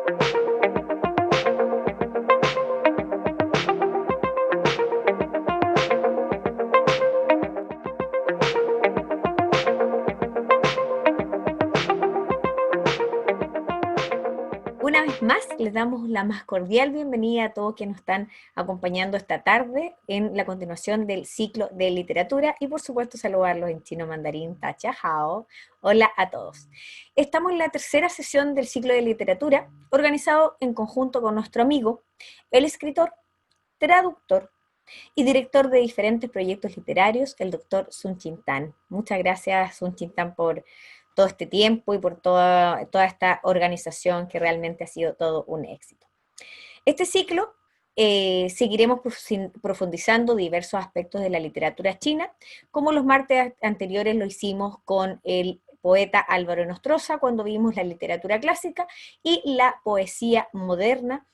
Una vez más, les damos la más cordial bienvenida a todos que nos están acompañando esta tarde en la continuación del ciclo de literatura y por supuesto saludarlos en chino mandarín, tacha, hao. Hola a todos. Estamos en la tercera sesión del ciclo de literatura organizado en conjunto con nuestro amigo, el escritor, traductor y director de diferentes proyectos literarios, el doctor Sun Chin Tan. Muchas gracias, Sun Chin Tan, por todo este tiempo y por toda esta organización que realmente ha sido todo un éxito. Este ciclo seguiremos profundizando diversos aspectos de la literatura china, como los martes anteriores lo hicimos con el poeta Álvaro Nostroza cuando vimos la literatura clásica y la poesía moderna.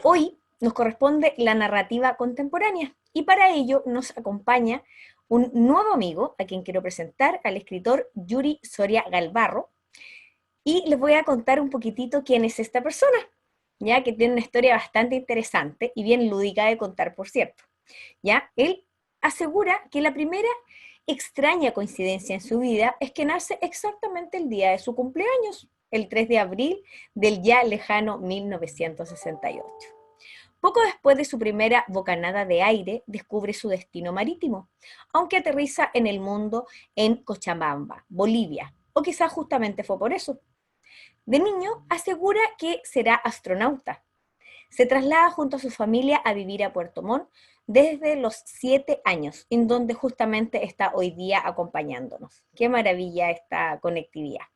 Hoy nos corresponde la narrativa contemporánea y para ello nos acompaña un nuevo amigo a quien quiero presentar, al escritor Yuri Soria Galvarro, y les voy a contar un poquitito quién es esta persona, ya que tiene una historia bastante interesante y bien lúdica de contar, por cierto. Ya, él asegura que la primera extraña coincidencia en su vida es que nace exactamente el día de su cumpleaños, el 3 de abril del ya lejano 1968. Poco después de su primera bocanada de aire, descubre su destino marítimo, aunque aterriza en el mundo en Cochabamba, Bolivia, o quizás justamente fue por eso. De niño asegura que será astronauta. Se traslada junto a su familia a vivir a Puerto Montt desde los 7 años, en donde justamente está hoy día acompañándonos. Qué maravilla esta conectividad.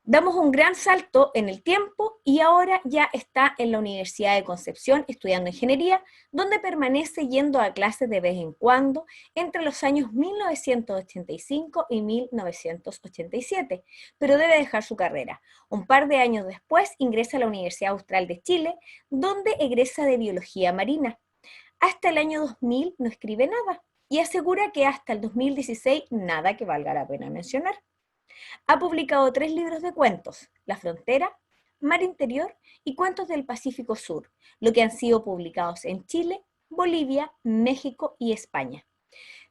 Damos un gran salto en el tiempo y ahora ya está en la Universidad de Concepción estudiando ingeniería, donde permanece yendo a clases de vez en cuando entre los años 1985 y 1987, pero debe dejar su carrera. Un par de años después ingresa a la Universidad Austral de Chile, donde egresa de Biología Marina. Hasta el año 2000 no escribe nada y asegura que hasta el 2016 nada que valga la pena mencionar. Ha publicado 3 libros de cuentos, La Frontera, Mar Interior y Cuentos del Pacífico Sur, lo que han sido publicados en Chile, Bolivia, México y España.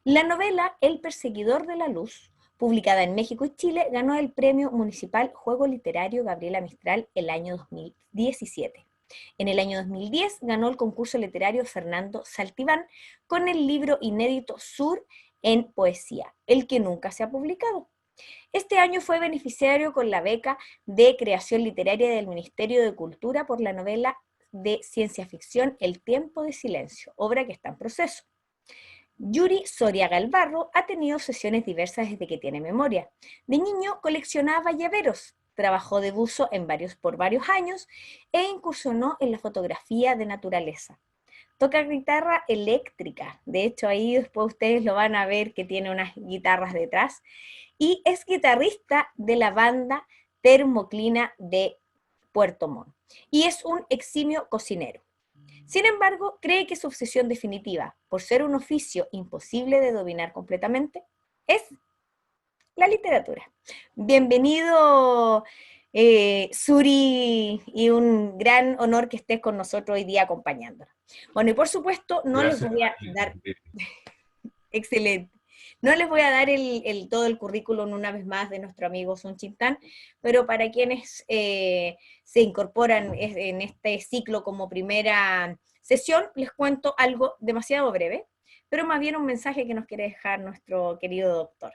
La novela El Perseguidor de la Luz, publicada en México y Chile, ganó el Premio Municipal Juego Literario Gabriela Mistral el año 2017. En el año 2010 ganó el concurso literario Fernando Saltiván con el libro inédito Sur en poesía, el que nunca se ha publicado. Este año fue beneficiario con la beca de creación literaria del Ministerio de Cultura por la novela de ciencia ficción El tiempo de silencio, obra que está en proceso. Yuri Soria Galvarro ha tenido sesiones diversas desde que tiene memoria. De niño coleccionaba llaveros, trabajó de buzo por varios años e incursionó en la fotografía de naturaleza. Toca guitarra eléctrica, de hecho ahí después ustedes lo van a ver que tiene unas guitarras detrás, y es guitarrista de la banda Termoclina de Puerto Montt, y es un eximio cocinero. Sin embargo, cree que su obsesión definitiva, por ser un oficio imposible de dominar completamente, es la literatura. Bienvenido, Suri, y un gran honor que estés con nosotros hoy día acompañándonos. Bueno, y por supuesto, no les Gracias voy a a ti. dar, excelente, no les voy a dar todo el currículum una vez más de nuestro amigo Sun Chintán, pero para quienes se incorporan en este ciclo como primera sesión, les cuento algo demasiado breve, pero más bien un mensaje que nos quiere dejar nuestro querido doctor,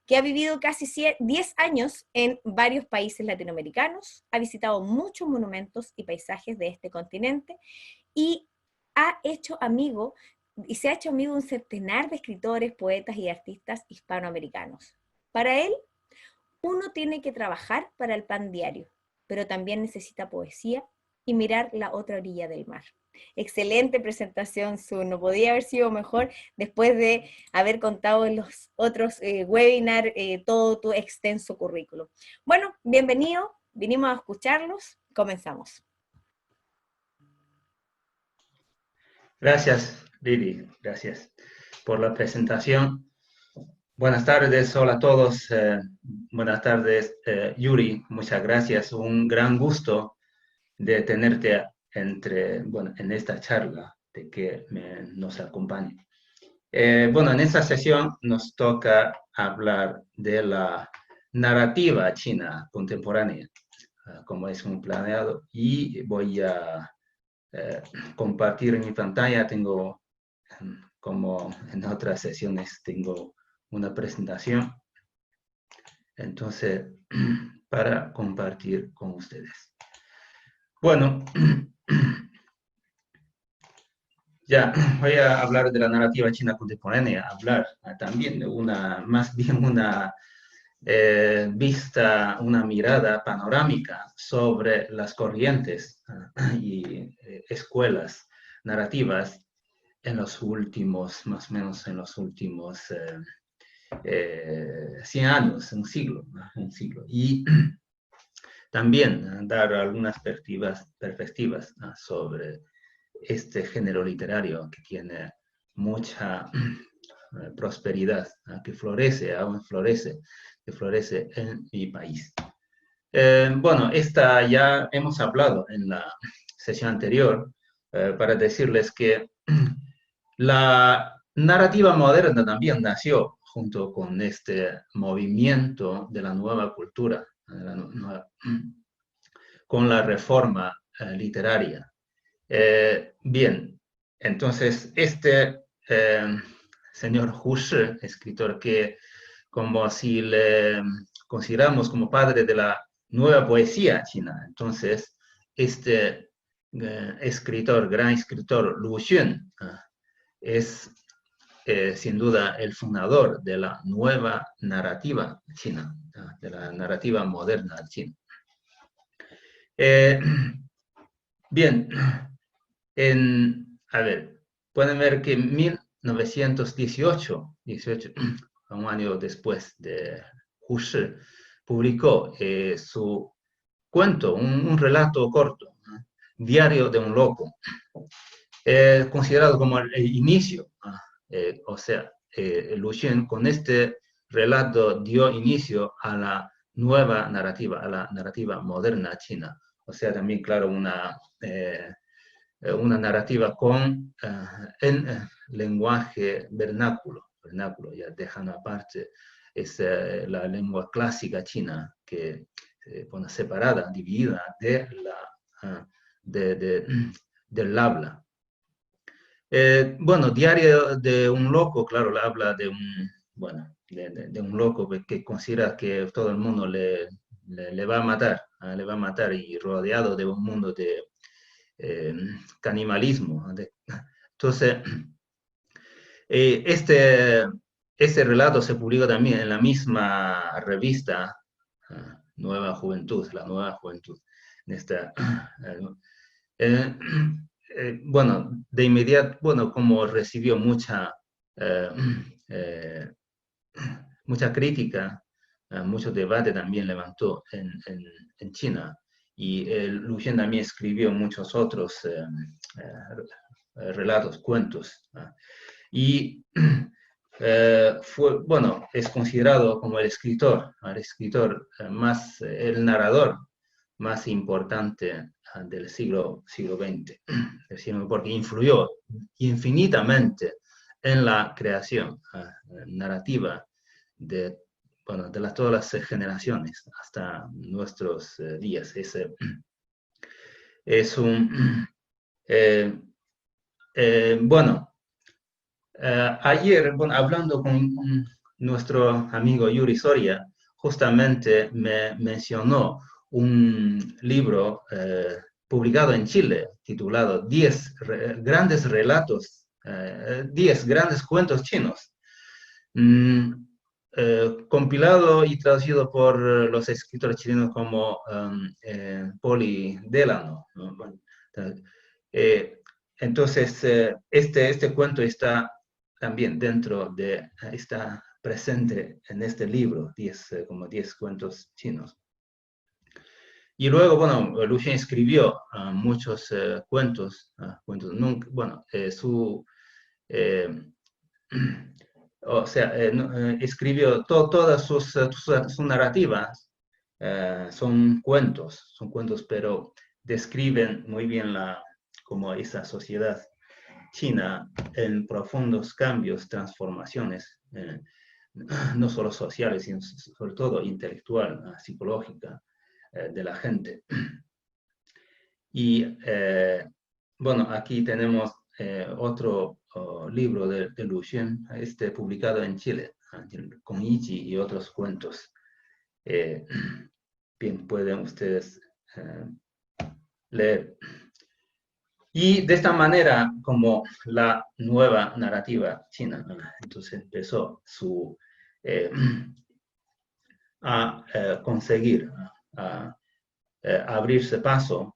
que ha vivido casi 10 años en varios países latinoamericanos, ha visitado muchos monumentos y paisajes de este continente y se ha hecho amigo de un centenar de escritores, poetas y artistas hispanoamericanos. Para él, uno tiene que trabajar para el pan diario, pero también necesita poesía y mirar la otra orilla del mar. Excelente presentación, Su. No podía haber sido mejor después de haber contado en los otros webinars todo tu extenso currículum. Bueno, bienvenido, vinimos a escucharlos, comenzamos. Gracias, Lili, gracias por la presentación. Buenas tardes, hola a todos. Buenas tardes, Yuri. Muchas gracias. Un gran gusto de tenerte en esta charla, de que nos acompañe. Bueno, en esta sesión nos toca hablar de la narrativa china contemporánea, como es un planeado, y voy a compartir en mi pantalla. Tengo, como en otras sesiones, tengo una presentación, entonces, para compartir con ustedes. Bueno, ya voy a hablar de la narrativa china contemporánea, hablar también de más bien una vista, una mirada panorámica sobre las corrientes y escuelas narrativas en los últimos, más o menos en los últimos 100 años, un siglo, ¿no? Un siglo. Y también dar algunas perspectivas sobre este género literario que tiene mucha prosperidad, que florece, aún florece, que florece en mi país. Bueno, esta ya hemos hablado en la sesión anterior para decirles que la narrativa moderna también nació junto con este movimiento de la nueva cultura, con la reforma literaria. Bien, entonces señor Hu Shi, escritor que como si le consideramos como padre de la nueva poesía china, entonces gran escritor Lu Xun es sin duda el fundador de la nueva narrativa china, de la narrativa moderna china. Bien, a ver, pueden ver que en 1918, un año después de Hu Shi, publicó su cuento, un relato corto, ¿no? Diario de un loco, considerado como el inicio, o sea, Lu Xun con este relato dio inicio a la nueva narrativa, a la narrativa moderna china. O sea, también, claro, una narrativa en lenguaje vernáculo, ya dejando aparte la lengua clásica china que pone separada, dividida del habla. Bueno, Diario de un loco, claro, habla de de un loco que considera que todo el mundo le va a matar, le va a matar, y rodeado de un mundo de canibalismo. Entonces, este relato se publicó también en la misma revista Nueva Juventud, la Nueva Juventud. En esta, bueno, de inmediato, bueno, como recibió eh, eh, mucha crítica, mucho debate también levantó en China, y Lu Xun también escribió muchos otros relatos, cuentos, y bueno, es considerado como el escritor el narrador más importante del siglo XX, porque influyó infinitamente en la creación narrativa de, bueno, todas las generaciones hasta nuestros días. Es un, eh, bueno, ayer, bueno, hablando con nuestro amigo Yuri Soria, justamente me mencionó un libro publicado en Chile titulado 10 grandes relatos, 10 grandes cuentos chinos, compilado y traducido por los escritores chilenos como Poli Delano, ¿no? Bueno, eh, entonces, este cuento está también está presente en este libro, como 10 cuentos chinos. Y luego, bueno, Lu Xun escribió muchos cuentos, bueno, o sea, escribió todas sus narrativas, son cuentos, pero describen muy bien como esa sociedad china en profundos cambios, transformaciones, no solo sociales, sino sobre todo intelectual, psicológica, de la gente. Y bueno, aquí tenemos otro libro de Lu Xun, publicado en Chile, con Ichi y otros cuentos. Bien, pueden ustedes leer. Y de esta manera, como la nueva narrativa china, entonces empezó a conseguir, a abrirse paso.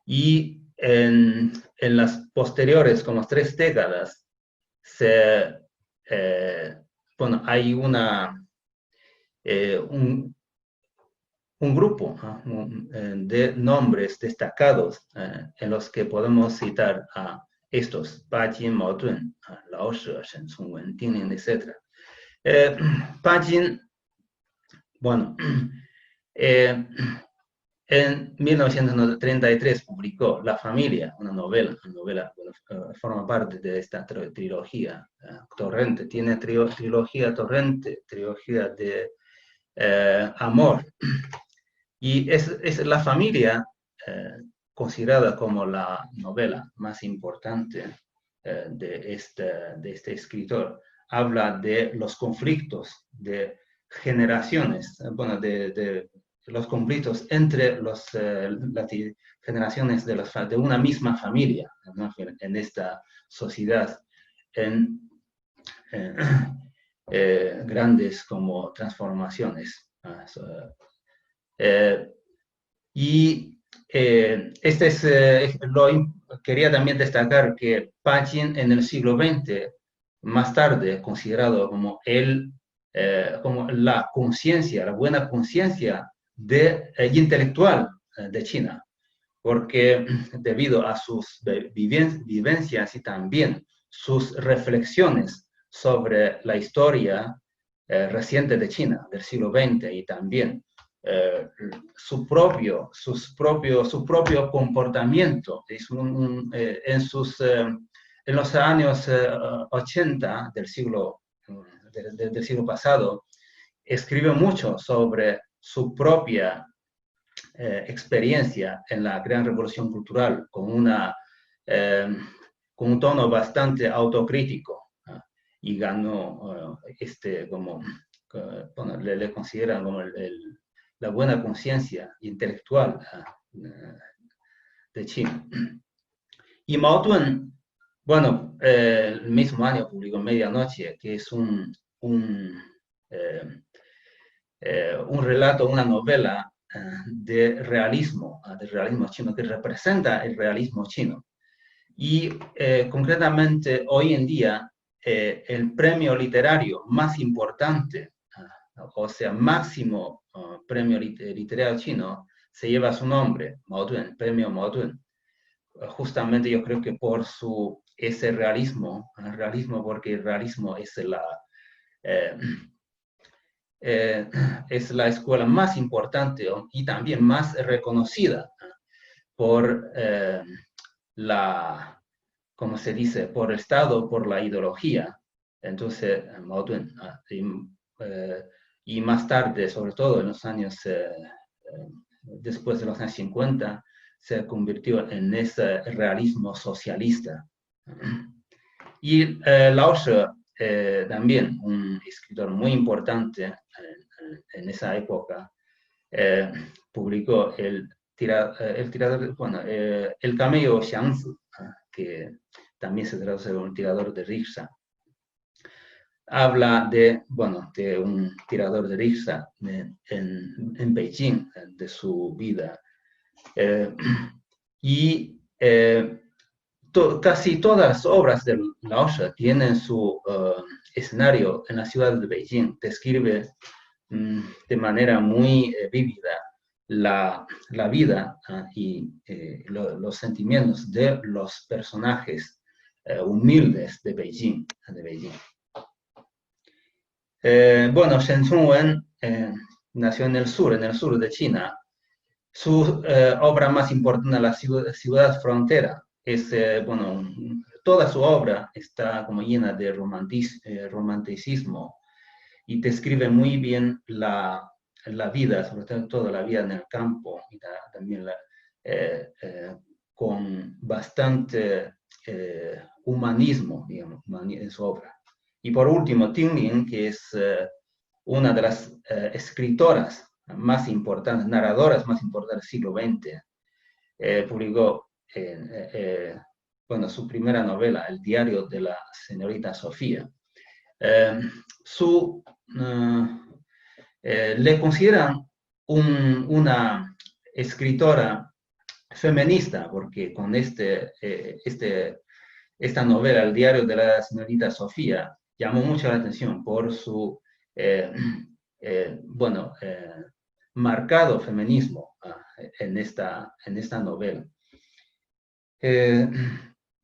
Y en las posteriores, como 3 décadas, bueno, hay un grupo de nombres destacados en los que podemos citar a estos: Pa Jin, Mao Dun, Lao She, Shen Congwen, Ding Lian, etc. Pa Jin, bueno, en 1933 publicó La familia, una novela, forma parte de esta trilogía Torrente. Tiene trilogía Torrente, trilogía de amor. Y es La familia, considerada como la novela más importante de este escritor. Habla de los conflictos de generaciones, bueno, de los conflictos entre las generaciones de una misma familia, ¿no?, en esta sociedad, en grandes como transformaciones. Y quería también destacar que Pa Jin en el siglo XX, más tarde considerado como como la conciencia, la buena conciencia intelectual de China, porque debido a sus vivencias y también sus reflexiones sobre la historia reciente de China del siglo XX, y también su propio comportamiento en los años 80 del siglo pasado. Escribe mucho sobre su propia experiencia en la gran revolución cultural, con un tono bastante autocrítico, y ganó bueno, le consideran como la buena conciencia intelectual de China. Y Mao Dun, bueno, el mismo año publicó Medianoche, que es un relato, una novela de realismo chino, que representa el realismo chino. Y concretamente hoy en día, el premio literario más importante, o sea, máximo premio literario chino, se lleva su nombre, Mao Dun, el premio Mao Dun. Justamente yo creo que por ese realismo, porque el realismo es la escuela más importante y también más reconocida por como se dice, por el Estado, por la ideología. Entonces, Mao Dun, y más tarde, sobre todo en los años, después de los años 50, se convirtió en ese realismo socialista. Y Lao She, también un escritor muy importante en esa época, publicó el camello Xiangzi, que también se traduce como un tirador de risa. Habla de un tirador de risa en Beijing, de su vida. Y casi todas las obras de Lao She tienen su escenario en la ciudad de Beijing. Describe de manera muy vívida la vida y los sentimientos de los personajes humildes de Beijing. Bueno, Shen Chongwen nació en el sur de China. Su obra más importante, la ciudad frontera, es, bueno, toda su obra está como llena de romanticismo y describe muy bien la vida, sobre todo la vida en el campo, y también con bastante humanismo, digamos, en su obra. Y por último, Tinglin, que es una de las escritoras más importantes, narradoras más importantes del siglo XX, publicó bueno, su primera novela, El diario de la señorita Sofía. Le consideran una escritora feminista, porque con esta novela, El diario de la señorita Sofía, llamó mucho la atención por su, bueno, marcado feminismo en esta novela.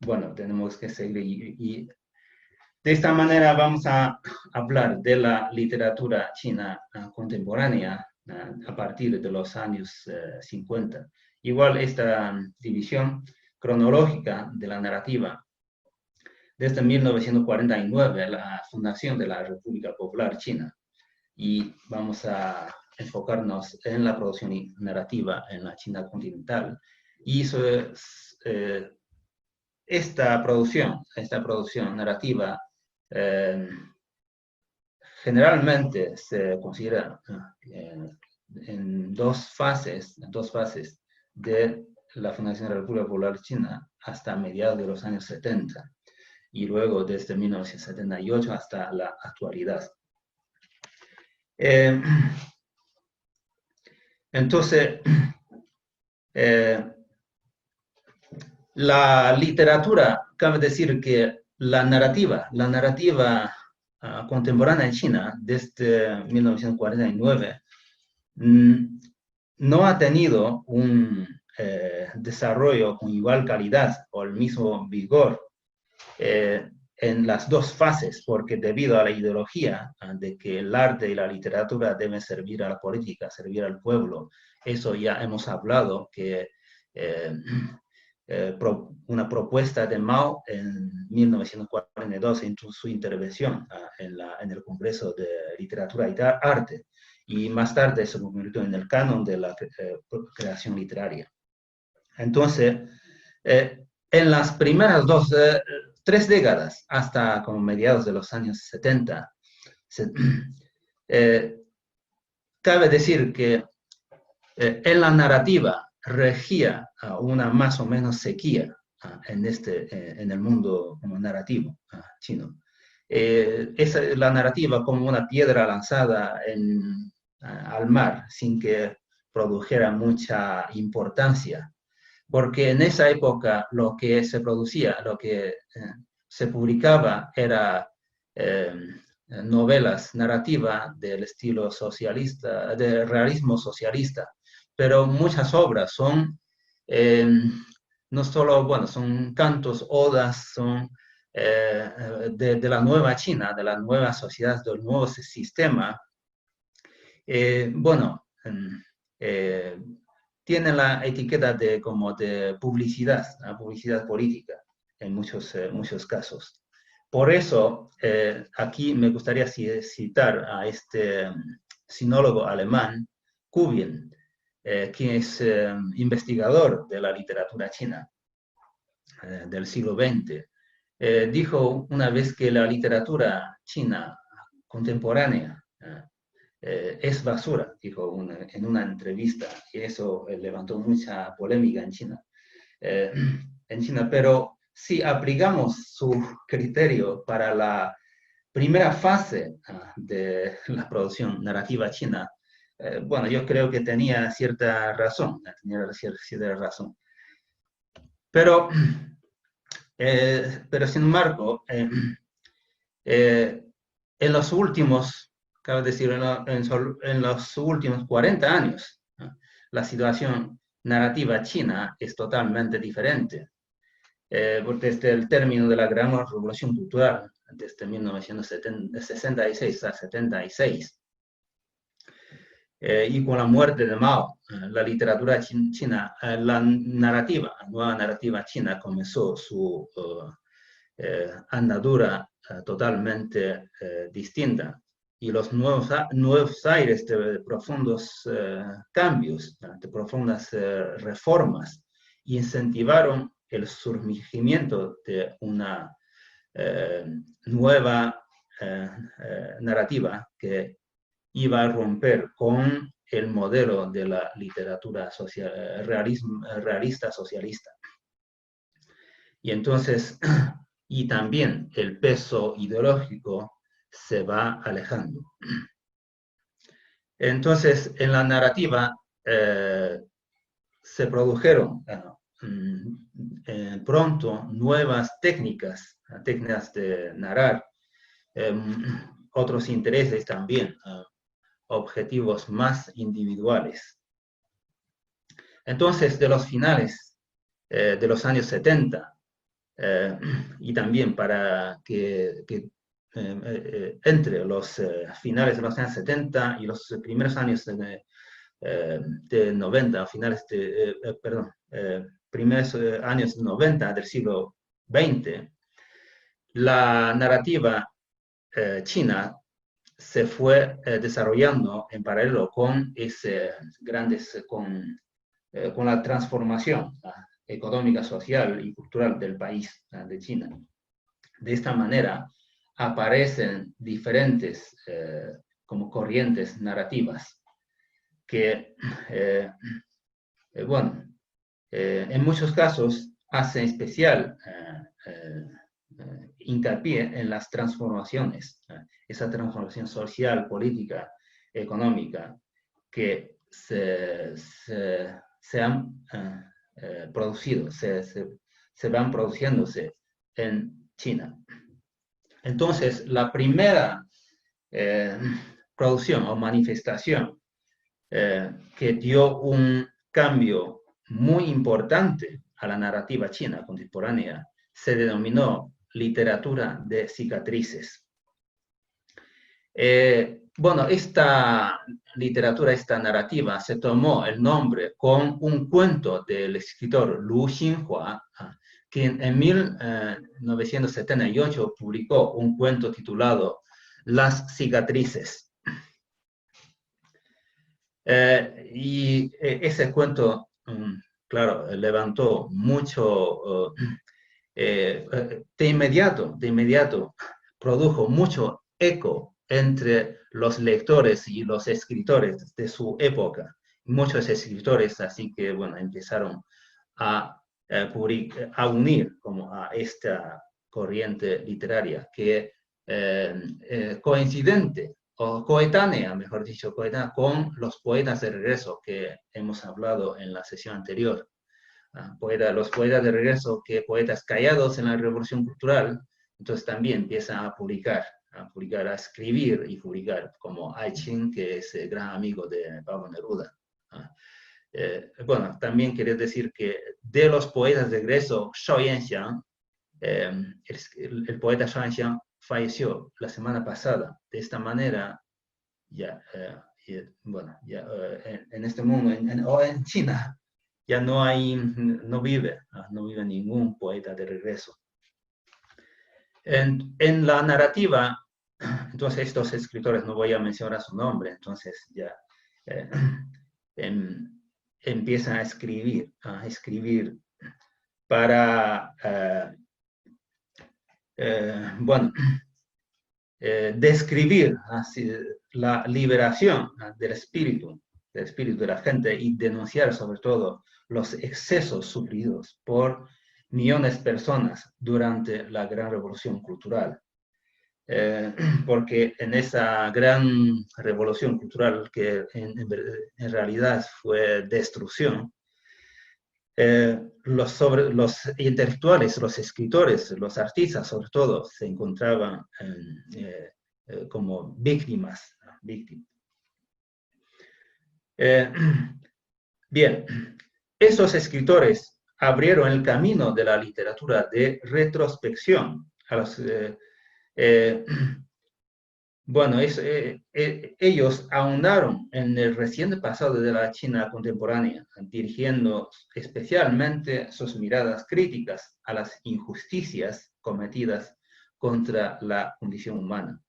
Bueno, tenemos que seguir y de esta manera vamos a hablar de la literatura china contemporánea a partir de los años 50. Igual esta división cronológica de la narrativa desde 1949, la fundación de la República Popular China, y vamos a enfocarnos en la producción narrativa en la China continental. Y esta producción narrativa generalmente se considera en dos fases de la fundación de la República Popular China hasta mediados de los años 70 y luego desde 1978 hasta la actualidad. Entonces, la literatura, cabe decir que la narrativa contemporánea en China desde 1949 no ha tenido un desarrollo con igual calidad o el mismo vigor en las dos fases, porque debido a la ideología de que el arte y la literatura deben servir a la política, servir al pueblo, eso ya hemos hablado, que una propuesta de Mao en 1942 en su intervención en el Congreso de Literatura y Arte, y más tarde se convirtió en el canon de la creación literaria. Entonces, en las primeras tres décadas, hasta como mediados de los años 70, cabe decir que en la narrativa regía una más o menos sequía en el mundo como narrativo chino. La narrativa como una piedra lanzada al mar sin que produjera mucha importancia, porque en esa época lo que se producía, lo que se publicaba era novelas narrativas del estilo socialista, del realismo socialista, pero muchas obras son no solo, bueno, son cantos, odas, son de la nueva China, de la nueva sociedad, del nuevo sistema. Bueno, tiene la etiqueta como de publicidad, publicidad política en muchos casos. Por eso, aquí me gustaría citar a este sinólogo alemán, Kubin, quien es investigador de la literatura china del siglo XX. Dijo una vez que la literatura china contemporánea es basura, dijo en una entrevista, y eso levantó mucha polémica en China, pero si aplicamos su criterio para la primera fase de la producción narrativa china, bueno, yo creo que tenía cierta razón, Pero sin embargo, en los últimos, cabe decir, en los últimos 40 años, la situación narrativa china es totalmente diferente. Desde el término de la gran revolución cultural desde 1966 a 76. Y con la muerte de Mao, la literatura china, la nueva narrativa china comenzó su andadura totalmente distinta. Y los nuevos aires de profundos cambios, de profundas reformas, incentivaron el surgimiento de una nueva narrativa que iba a romper con el modelo de la literatura realista socialista. Y entonces, y también el peso ideológico se va alejando. Entonces, en la narrativa se produjeron pronto nuevas técnicas de narrar, otros intereses también, objetivos más individuales. Entonces, de los finales de los años 70, y también para que entre los finales de los años 70 y los primeros años de 90, finales de, primeros años 90 del siglo XX, la narrativa china se fue desarrollando en paralelo con con la transformación económica, social y cultural del país de China. De esta manera aparecen diferentes como corrientes narrativas que, en muchos casos hacen especial hincapié en las transformaciones, esa transformación social, política, económica que se han producido, se van produciéndose en China. Entonces, la primera producción o manifestación que dio un cambio muy importante a la narrativa china contemporánea se denominó literatura de cicatrices. Esta literatura, esta narrativa, se tomó el nombre con un cuento del escritor Lu Xinhua, quien en 1978 publicó un cuento titulado Las cicatrices. Y ese cuento, claro, levantó mucho, de inmediato produjo mucho eco entre los lectores y los escritores de su época. Muchos escritores, así que, empezaron a unir como a esta corriente literaria que coincidente o coetánea, mejor dicho, coetánea con los poetas de regreso que hemos hablado en la sesión anterior. Los poetas de regreso, poetas callados en la Revolución Cultural, entonces también empiezan a publicar, a escribir y publicar, como Ai Qing, que es el gran amigo de Pablo Neruda. También quería decir que de los poetas de regreso, Shao Yanxiang, el poeta Shao Yanxiang falleció la semana pasada. De esta manera, en este mundo, o en China, ya no vive ningún poeta de regreso. En la narrativa, entonces estos escritores, no voy a mencionar su nombre, entonces ya empiezan a escribir para, describir la liberación del espíritu de la gente y denunciar sobre todo los excesos sufridos por millones de personas durante la gran revolución cultural. Porque en esa gran revolución cultural que en realidad fue destrucción, los intelectuales, los escritores, los artistas sobre todo, se encontraban como víctimas. Bien, esos escritores abrieron el camino de la literatura de retrospección Bueno, ellos ahondaron en el reciente pasado de la China contemporánea, dirigiendo especialmente sus miradas críticas a las injusticias cometidas contra la condición humana.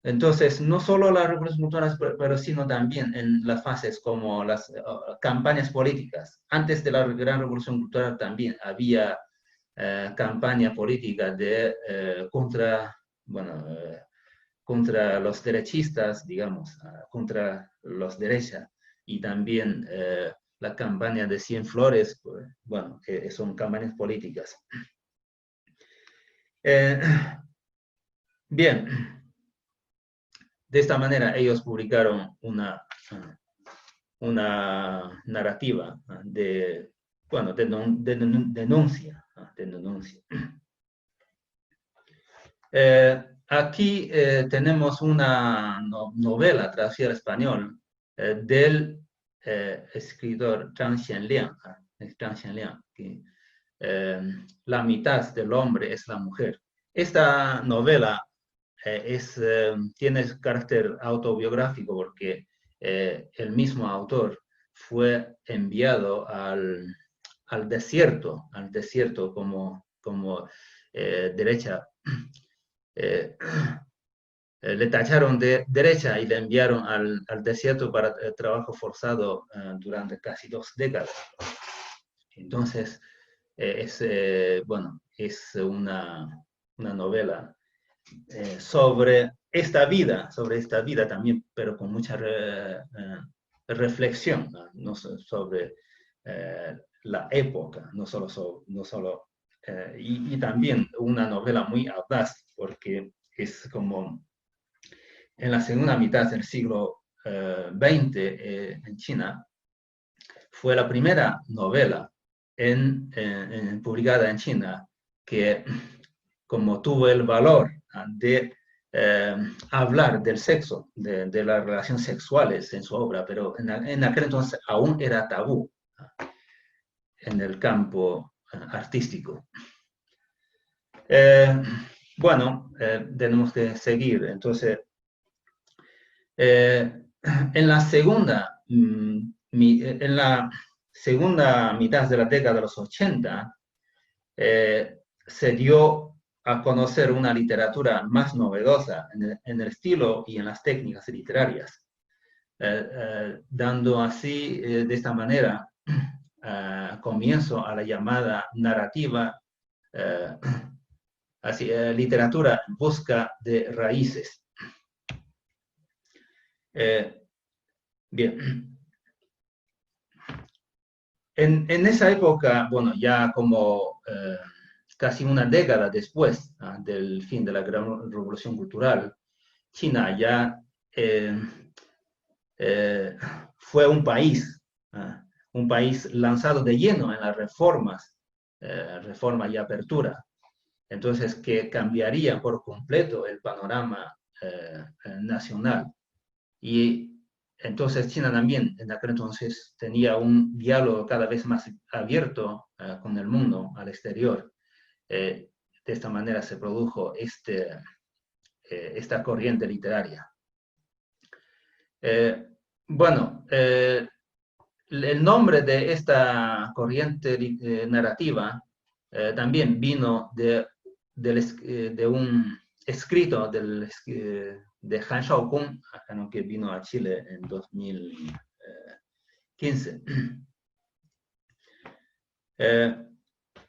Entonces, no solo las revoluciones culturales, pero sino también en las fases como las campañas políticas. Antes de la Gran Revolución Cultural también había campaña política contra los derechistas, digamos, contra los derechas, y también la campaña de Cienflores, pues, bueno, que son campañas políticas. Bien, de esta manera ellos publicaron una narrativa de denuncia. Aquí tenemos una novela traducida al español del escritor Zhang Xianliang, que La mitad del hombre es la mujer. Esta novela tiene carácter autobiográfico porque el mismo autor fue enviado al desierto como derecha. Le tacharon de derecha y le enviaron al desierto para trabajo forzado durante casi 2 décadas. Entonces, es una novela sobre esta vida también, pero con mucha reflexión, ¿no? Sobre la época, y también una novela muy audaz, porque es como en la segunda mitad del siglo XX en China, fue la primera novela publicada en China que como tuvo el valor de hablar del sexo, de las relaciones sexuales en su obra, pero en aquel entonces aún era tabú en el campo artístico. Tenemos que seguir. Entonces, en la segunda mitad de la década de los 80, se dio a conocer una literatura más novedosa en el estilo y en las técnicas literarias, dando así, de esta manera, comienzo a la llamada narrativa, literatura en busca de raíces. Bien. En esa época, bueno, ya como casi una década después del fin de la Gran Revolución Cultural, China ya fue un país lanzado de lleno en las reformas y apertura. Entonces, que cambiaría por completo el panorama nacional. Y entonces China también en aquel entonces tenía un diálogo cada vez más abierto con el mundo al exterior. De esta manera se produjo esta corriente literaria. El nombre de esta corriente narrativa también vino de un escrito de Han Shaokun, que vino a Chile en 2015.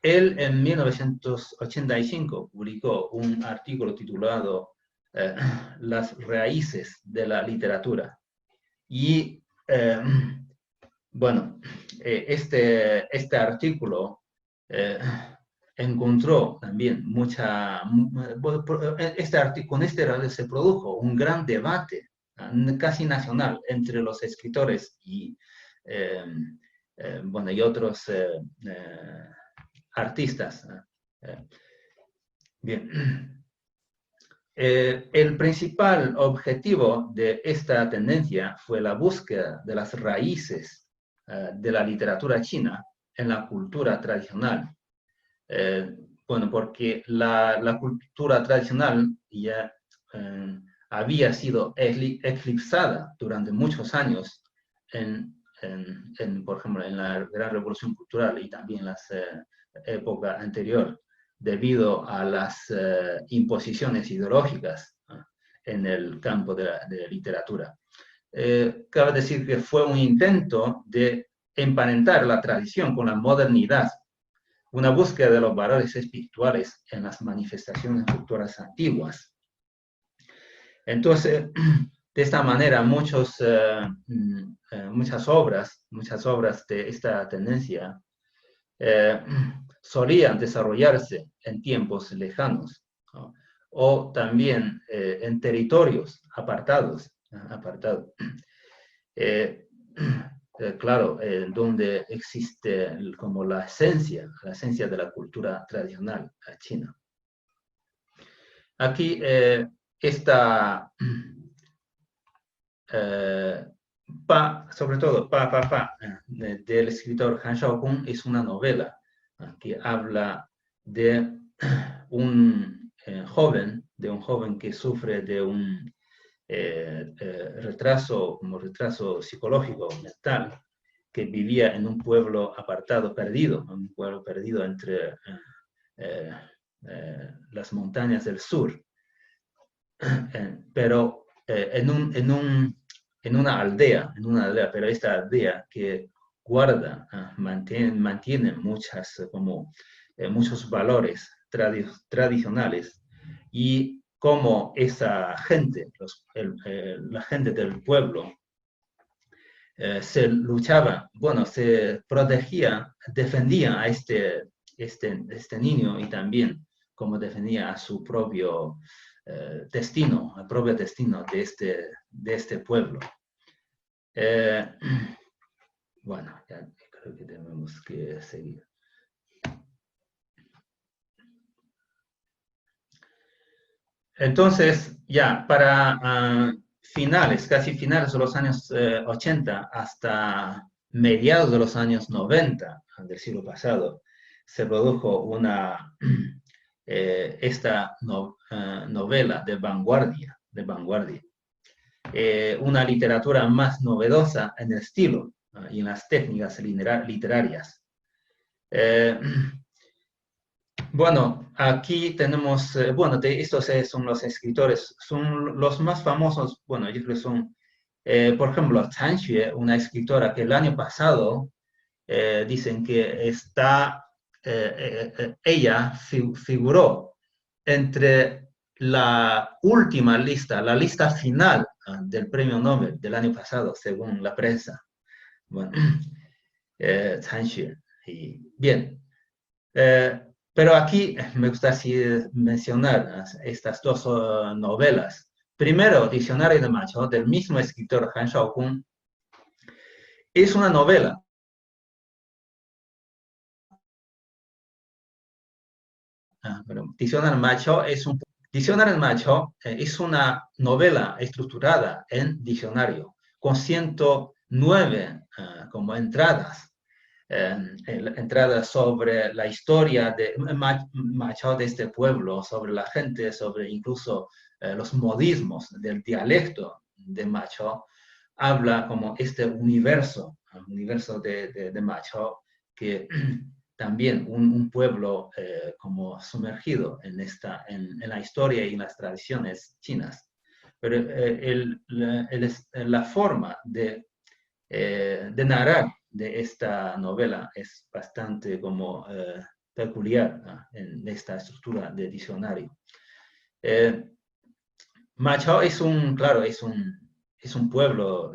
Él en 1985 publicó un artículo titulado Las raíces de la literatura. Y este artículo encontró también con este se produjo un gran debate casi nacional entre los escritores y otros artistas. Bien. El principal objetivo de esta tendencia fue la búsqueda de las raíces de la literatura china en la cultura tradicional. bueno, porque la cultura tradicional ya había sido eclipsada durante muchos años por ejemplo, en la Gran Revolución Cultural y también en la época anterior, debido a las imposiciones ideológicas en el campo de la literatura. Cabe decir que fue un intento de emparentar la tradición con la modernidad, una búsqueda de los valores espirituales en las manifestaciones culturales antiguas. Entonces, de esta manera, muchas obras de esta tendencia solían desarrollarse en tiempos lejanos, ¿no? O también en territorios apartados. Claro, donde existe como la esencia de la cultura tradicional china. Aquí esta sobre todo del escritor Han Shaokun es una novela que habla de un joven que sufre de un retraso psicológico mental, que vivía en un pueblo apartado, un pueblo perdido entre las montañas del sur, pero en una aldea, pero esta aldea que guarda, mantiene muchos valores tradicionales, y como esa gente, la gente del pueblo, se protegía, defendía a este niño, y también como defendía a su propio destino, el propio destino de este pueblo. Bueno, ya creo que tenemos que seguir. Entonces, ya para casi finales de los años 80 hasta mediados de los años 90 del siglo pasado, se produjo esta novela de vanguardia, una literatura más novedosa en el estilo y en las técnicas literarias. Bueno, aquí tenemos, estos son los escritores, son los más famosos, yo creo que son, por ejemplo, Tan Xue, una escritora que el año pasado dicen que ella figuró entre la última lista, la lista final del premio Nobel del año pasado, según la prensa. Bueno, Tan Xue. Bien. Pero aquí me gustaría mencionar estas dos novelas. Primero, Diccionario de Macho, del mismo escritor Han Shaokun. Es una novela Diccionario de Macho es una novela estructurada en diccionario, con 109 como entradas. Entradas sobre la historia de Macho, de este pueblo, sobre la gente, sobre incluso los modismos del dialecto de Macho. Habla como este universo de Macho, que también un pueblo como sumergido en la historia y en las tradiciones chinas. Pero la forma de narrar de esta novela es bastante como peculiar en esta estructura de diccionario. Macho es un pueblo,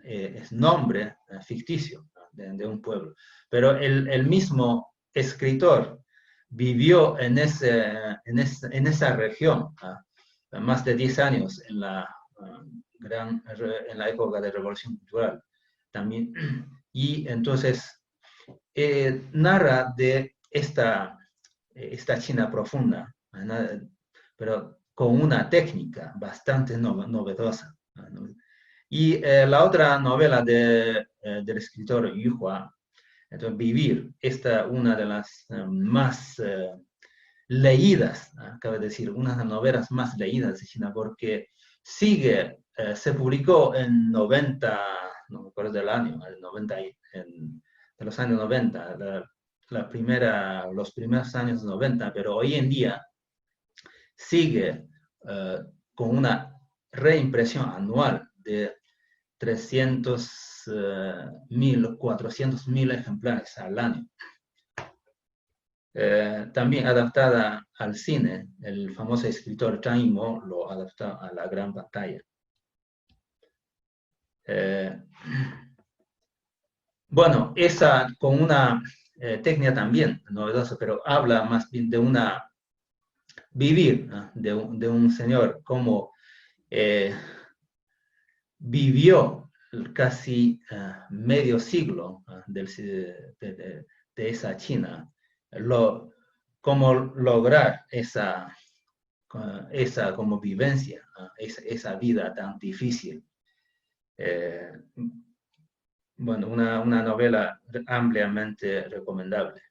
es nombre ficticio de un pueblo, pero el mismo escritor vivió en esa región más de 10 años en la época de Revolución Cultural también, y entonces narra de esta China profunda, pero con una técnica bastante novedosa. Y la otra novela del escritor Yu Hua, entonces, Vivir, una de las más leídas, cabe decir, una de las novelas más leídas de China, porque sigue, se publicó en 90, no me acuerdo del año, el 90, de los años 90, los primeros años 90, pero hoy en día sigue con una reimpresión anual de 300.000, 400.000 ejemplares al año. También adaptada al cine, el famoso escritor Zhang Yimou lo adaptó a la gran pantalla. Bueno, esa con una técnica también novedosa, pero habla más bien de una vivir, de un señor como vivió casi medio siglo de esa China, cómo lograr esa como vivencia, esa vida tan difícil. Bueno, una novela ampliamente recomendable.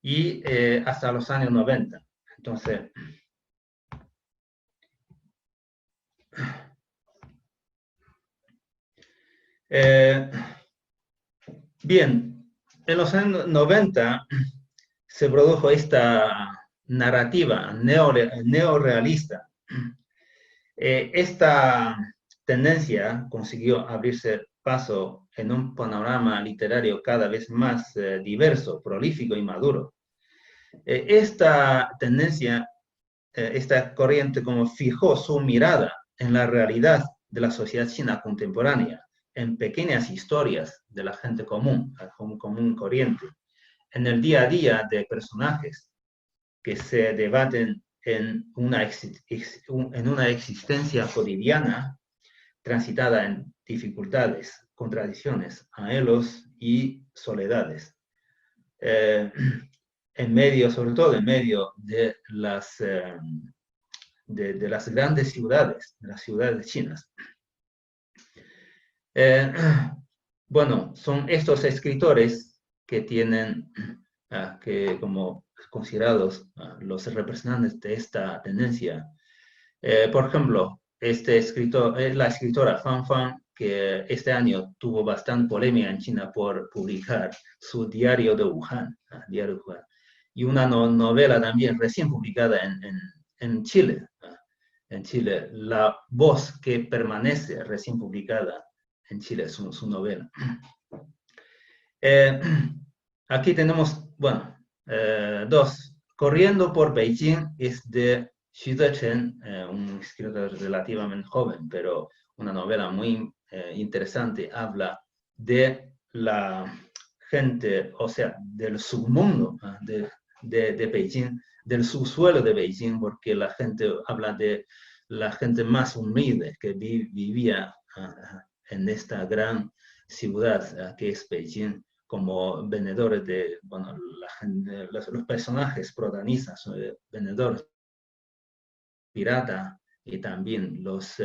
Y hasta los años 90. Entonces, bien, en los años 90 se produjo esta narrativa neorealista. Esta tendencia consiguió abrirse paso en un panorama literario cada vez más diverso, prolífico y maduro. Esta tendencia, esta corriente como fijó su mirada en la realidad de la sociedad china contemporánea, en pequeñas historias de la gente común, corriente, en el día a día de personajes que se debaten en una existencia cotidiana transitada en dificultades, contradicciones, anhelos y soledades. En medio, sobre todo en medio de las grandes ciudades, de las ciudades chinas. Bueno, son estos escritores que tienen, que como considerados los representantes de esta tendencia. Por ejemplo, la escritora Fan Fan, que este año tuvo bastante polémica en China por publicar su Diario de Wuhan, y una novela también recién publicada en Chile. En Chile, La voz que permanece, recién publicada en Chile, su novela. Aquí tenemos, bueno, dos. Corriendo por Beijing es de Xu Dechen, un escritor relativamente joven, pero una novela muy interesante. Habla de la gente, o sea, del submundo de Beijing, del subsuelo de Beijing, porque la gente habla de la gente más humilde que vivía en esta gran ciudad que es Beijing, como vendedores de, bueno, los personajes protagonistas, vendedores pirata y también los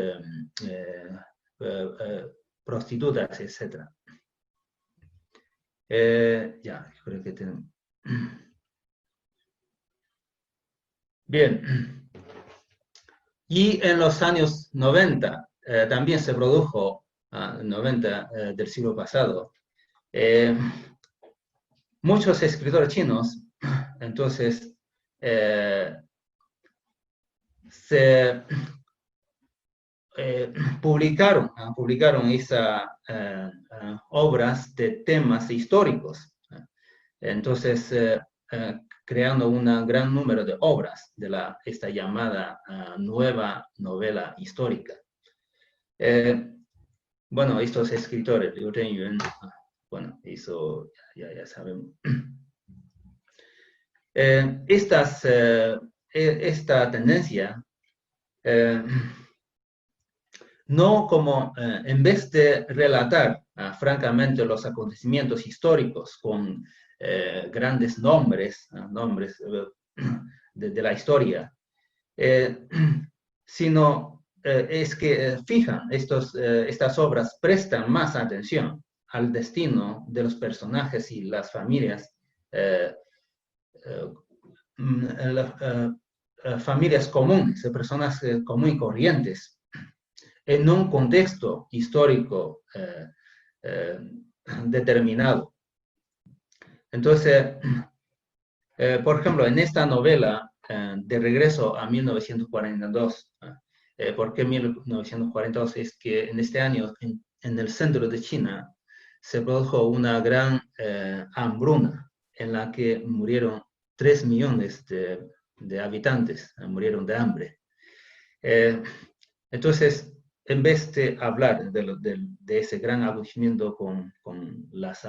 prostitutas, etc. Ya, creo que tenemos. Bien. Y en los años 90 también se produjo, 90 del siglo pasado, muchos escritores chinos, entonces, se publicaron esas obras de temas históricos. Entonces, creando un gran número de obras de esta llamada nueva novela histórica. Bueno, estos escritores, Liu Zhenyuan, bueno, eso ya sabemos. Esta tendencia, no como, en vez de relatar francamente los acontecimientos históricos con grandes nombres de la historia, sino es que fijan, estas obras prestan más atención al destino de los personajes y las familias familias comunes, de personas comunes y corrientes, en un contexto histórico determinado. Entonces, por ejemplo, en esta novela, De regreso a 1942, ¿por qué 1942? Es que en este año, en el centro de China, se produjo una gran hambruna en la que murieron 3 millones de habitantes, murieron de hambre. Entonces, en vez de hablar de ese gran aburrimiento con las,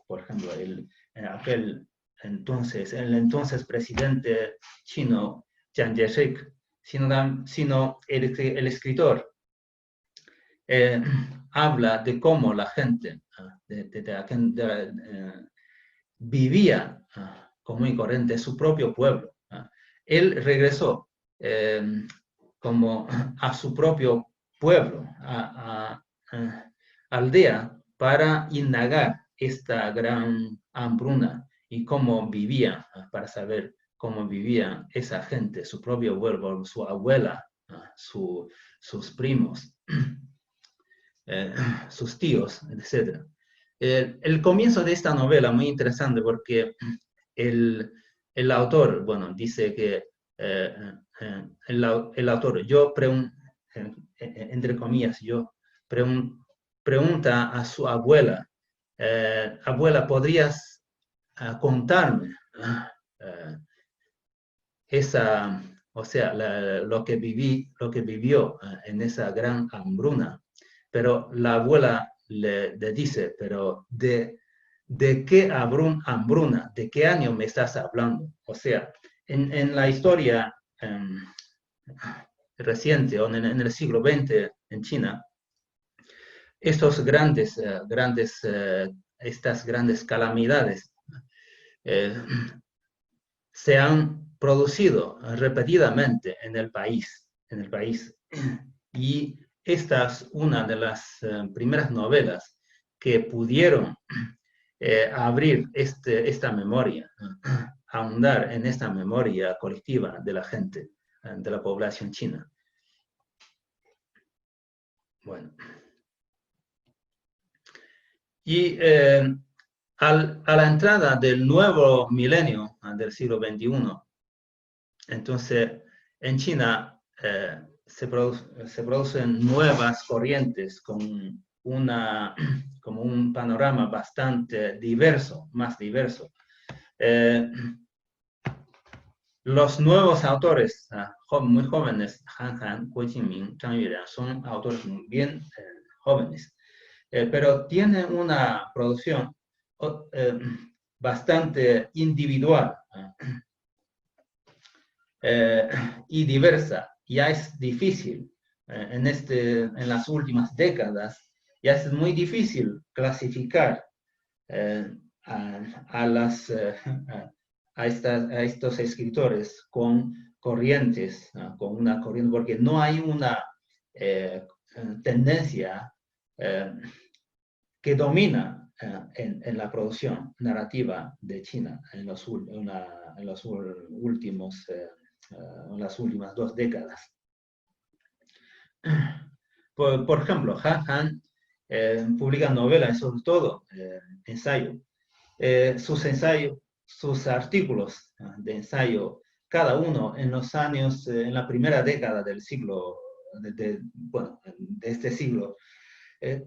por ejemplo, el entonces presidente chino, Chiang Kai-shek, sino el escritor habla de cómo la gente vivía común y corriente su propio pueblo. Él regresó como a su propio pueblo, aldea, para indagar esta gran hambruna y cómo vivía, para saber cómo vivía esa gente, su propio pueblo, su abuela, sus primos, sus tíos, etc. El comienzo de esta novela muy interesante porque el autor, bueno, dice que el autor, entre comillas, pregunta a su abuela, abuela, ¿podrías contarme o sea, lo que vivió en esa gran hambruna? Pero la abuela le dice, pero ¿de qué hambruna? ¿De qué año me estás hablando? O sea, en la historia reciente, o en el siglo XX en China, estas grandes calamidades se han producido repetidamente en el país. Y esta es una de las primeras novelas que pudieron abrir esta memoria, ahondar en esta memoria colectiva de la gente, de la población china. Bueno. Y a la entrada del nuevo milenio del siglo XXI, entonces en China se producen nuevas corrientes con un panorama bastante diverso, más diverso. Los nuevos autores, muy jóvenes, Han Han, Guo Jingming, Zhang Yuliang, son autores bien jóvenes, pero tienen una producción bastante individual y diversa. Ya es difícil en las últimas décadas, ya es muy difícil clasificar a estos escritores con corrientes, con una corriente, porque no hay una tendencia que domina en la producción narrativa de China en las últimas 2 décadas. Por ejemplo, Han Han publica novelas, sobre todo ensayo. Sus artículos de ensayo, cada uno en los años, en la primera década del siglo, de este siglo,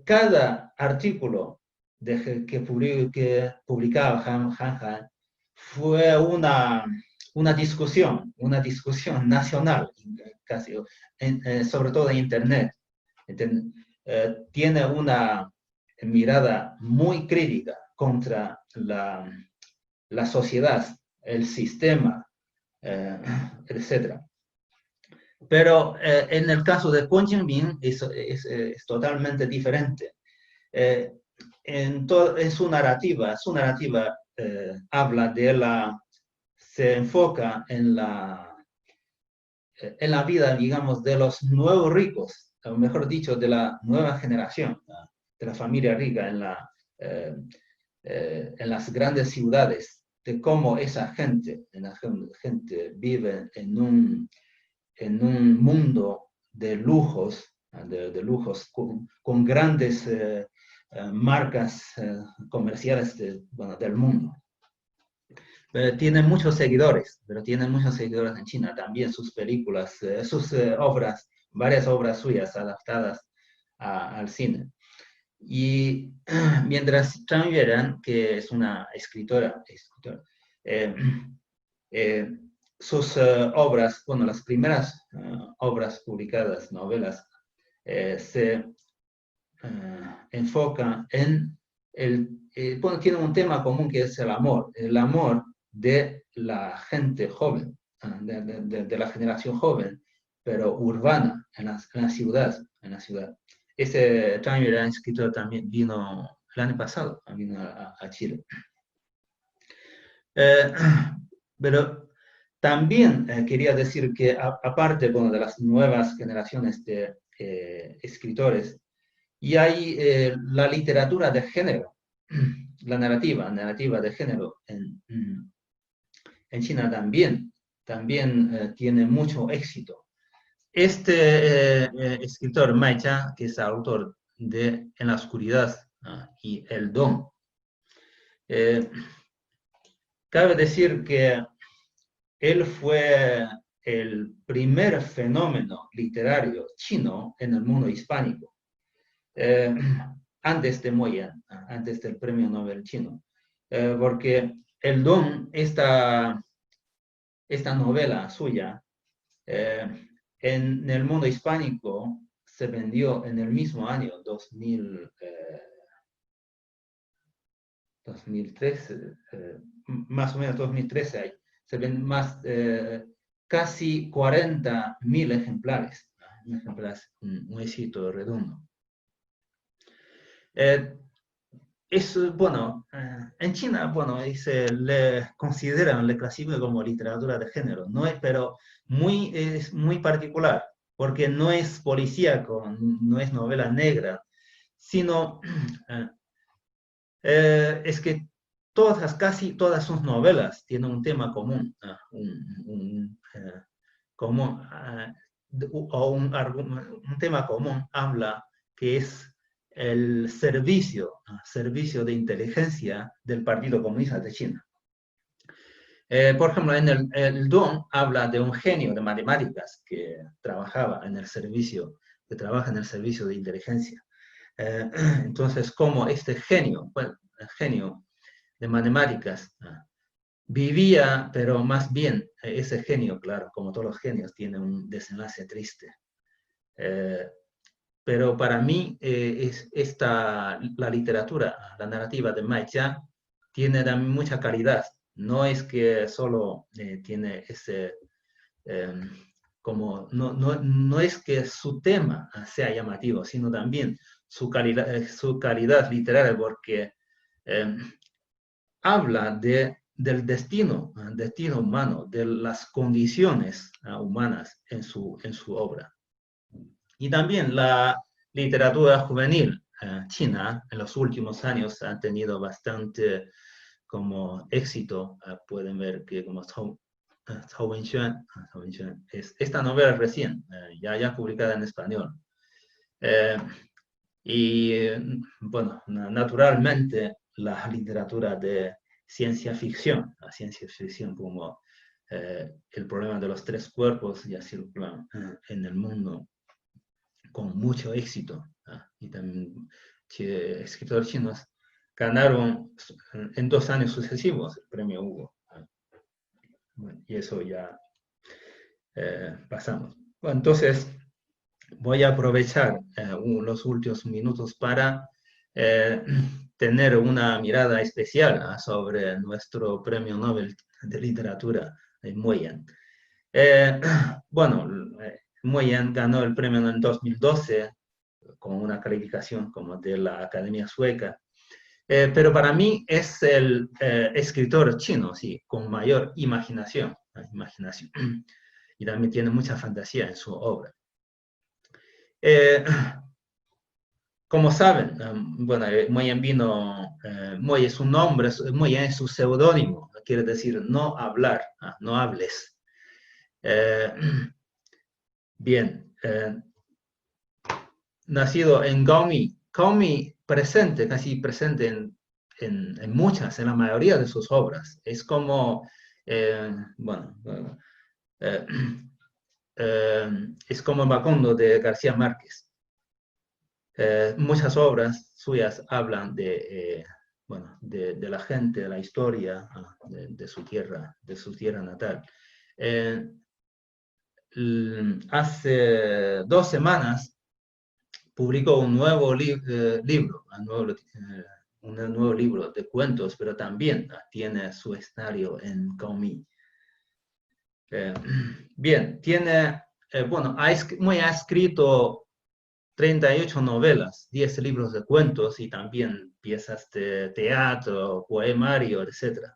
cada artículo que publicaba Han Han fue una discusión nacional, casi, sobre todo en Internet. Tiene una mirada muy crítica contra la sociedad, el sistema, etc. Pero en el caso de Guo Jingming es totalmente diferente. En su narrativa habla se enfoca en la vida, digamos, de los nuevos ricos, o mejor dicho, de la nueva generación, de la familia rica en las grandes ciudades de cómo esa gente vive en un mundo de lujos, de lujos con grandes marcas comerciales del mundo. Tiene muchos seguidores, pero tiene muchos seguidores en China. También sus películas, sus obras, varias obras suyas adaptadas al cine. Y mientras Zhang Yueran, que es una escritora eh, sus obras, bueno, las primeras obras publicadas, novelas, se enfocan en bueno, tienen un tema común que es el amor de la gente joven, de la generación joven, pero urbana, en la ciudad, en la ciudad. Ese Zhang Yueran, escritor, también vino el año pasado, vino a Chile. Pero también quería decir que aparte, bueno, de las nuevas generaciones de escritores, y hay la literatura de género, la narrativa de género en China también tiene mucho éxito. Este escritor, Mai Cha, que es autor de En la oscuridad y El Don, cabe decir que él fue el primer fenómeno literario chino en el mundo hispánico, antes de Mo Yan, antes del premio Nobel chino, porque El Don, esta novela suya, en el mundo hispánico se vendió en el mismo año, 2013, más o menos 2013, se ven casi 40.000 ejemplares, un éxito redondo. Bueno, en China, bueno, le consideran, le clasifican como literatura de género, no es, pero es muy particular, porque no es policíaco, no es novela negra, sino es que casi todas sus novelas tienen un tema común, o un tema común habla que es el servicio de inteligencia del Partido Comunista de China. Por ejemplo, en el Don habla de un genio de matemáticas que trabaja en el servicio de inteligencia. Entonces, como este genio, bueno, el genio de matemáticas, vivía, pero más bien ese genio, claro, como todos los genios, tiene un desenlace triste. Pero para mí, la literatura, la narrativa de Mai Cha, tiene también mucha calidad. No es que solo tiene ese, no es que su tema sea llamativo, sino también su calidad literaria, porque habla del destino humano, de las condiciones humanas en su obra. Y también la literatura juvenil china en los últimos años ha tenido bastante como éxito. Pueden ver que como Cao Wenxuan, esta novela recién, ya publicada en español. Bueno, naturalmente la literatura de ciencia ficción, la ciencia ficción como el problema de los tres cuerpos ya circulan en el mundo con mucho éxito. Y también escritores chinos ganaron en 2 años sucesivos el premio Hugo. Bueno, y eso ya pasamos. Bueno, entonces, voy a aprovechar los últimos minutos para tener una mirada especial sobre nuestro premio Nobel de Literatura, Mo Yan. Bueno, Mo Yan ganó el premio en 2012 con una calificación como de la Academia Sueca, pero para mí es el escritor chino, sí, con mayor imaginación, y también tiene mucha fantasía en su obra. Como saben, bueno, Mo Yan es un nombre, Mo Yan es su seudónimo, quiere decir no hablar, no hables. Bien, nacido en Gaomi. Gaomi presente, casi presente en la mayoría de sus obras. Es como, bueno, es como Macondo de García Márquez. Muchas obras suyas hablan bueno, de la gente, de la historia, de su tierra natal. Hace 2 semanas publicó un nuevo libro, un nuevo libro de cuentos, pero también tiene su escenario en Gaomi. Bien, bueno, ha escrito 38 novelas, 10 libros de cuentos y también piezas de teatro, poemario, etc.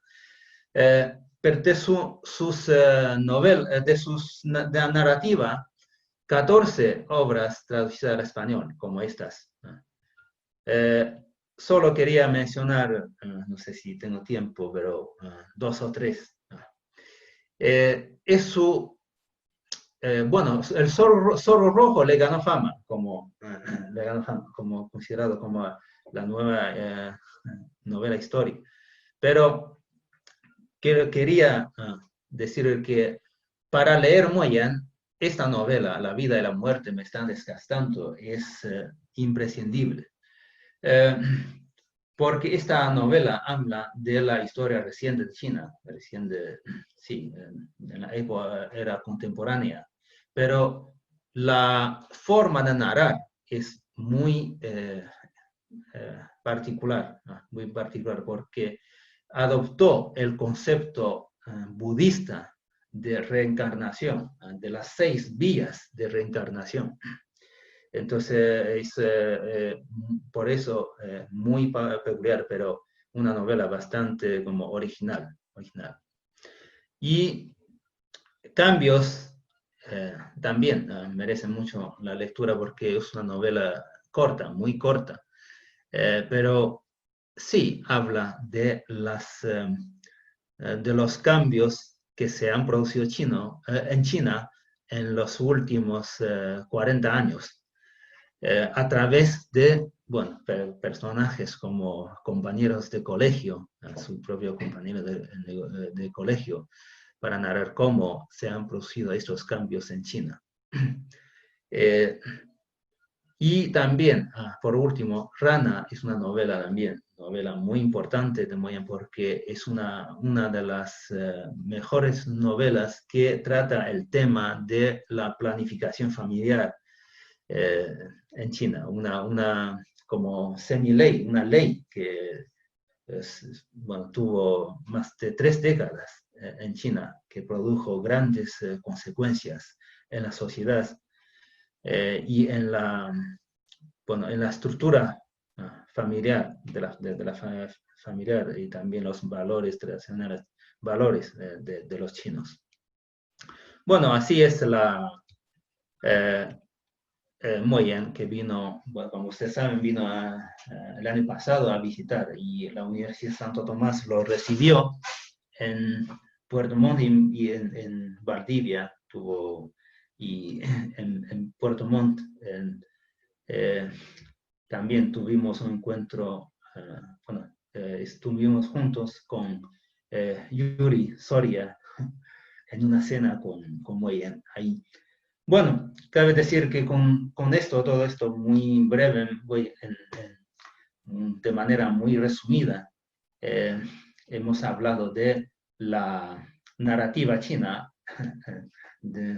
Pero de sus novelas, de la narrativa, 14 obras traducidas al español, como estas. Solo quería mencionar, no sé si tengo tiempo, pero 2 o 3. Es su bueno, el Zorro Rojo le ganó fama, como considerado como la nueva novela histórica. Pero quería decir que para leer muy bien, esta novela, La vida y la muerte me están desgastando, es imprescindible. Porque esta novela habla de la historia reciente de China, sí, en la era contemporánea, pero la forma de narrar es muy particular, ¿no? Muy particular, porque adoptó el concepto budista de reencarnación, de las 6 vías de reencarnación. Entonces, por eso muy peculiar, pero una novela bastante como original. Y cambios también merecen mucho la lectura porque es una novela corta, muy corta, pero sí habla de los cambios que se han producido en China en los últimos 40 años. A través de, bueno, personajes como compañeros de colegio, su propio compañero de colegio, para narrar cómo se han producido estos cambios en China. Y también, por último, Rana es una novela también, novela muy importante también porque es una de las mejores novelas que trata el tema de la planificación familiar en China, una como semi-ley, una ley que bueno, tuvo más de 3 décadas en China, que produjo grandes consecuencias en la sociedad y bueno, en la estructura familiar, de la familiar y también los valores tradicionales, valores de los chinos. Bueno, así es muy bien, que vino, bueno, como ustedes saben, vino el año pasado a visitar y la Universidad Santo Tomás lo recibió en Puerto Montt y en Valdivia, y en Puerto Montt también tuvimos un encuentro, bueno, estuvimos juntos con Yuri Soria en una cena con Moyen ahí. Bueno, cabe decir que con todo esto muy breve, de manera muy resumida, hemos hablado de la narrativa china.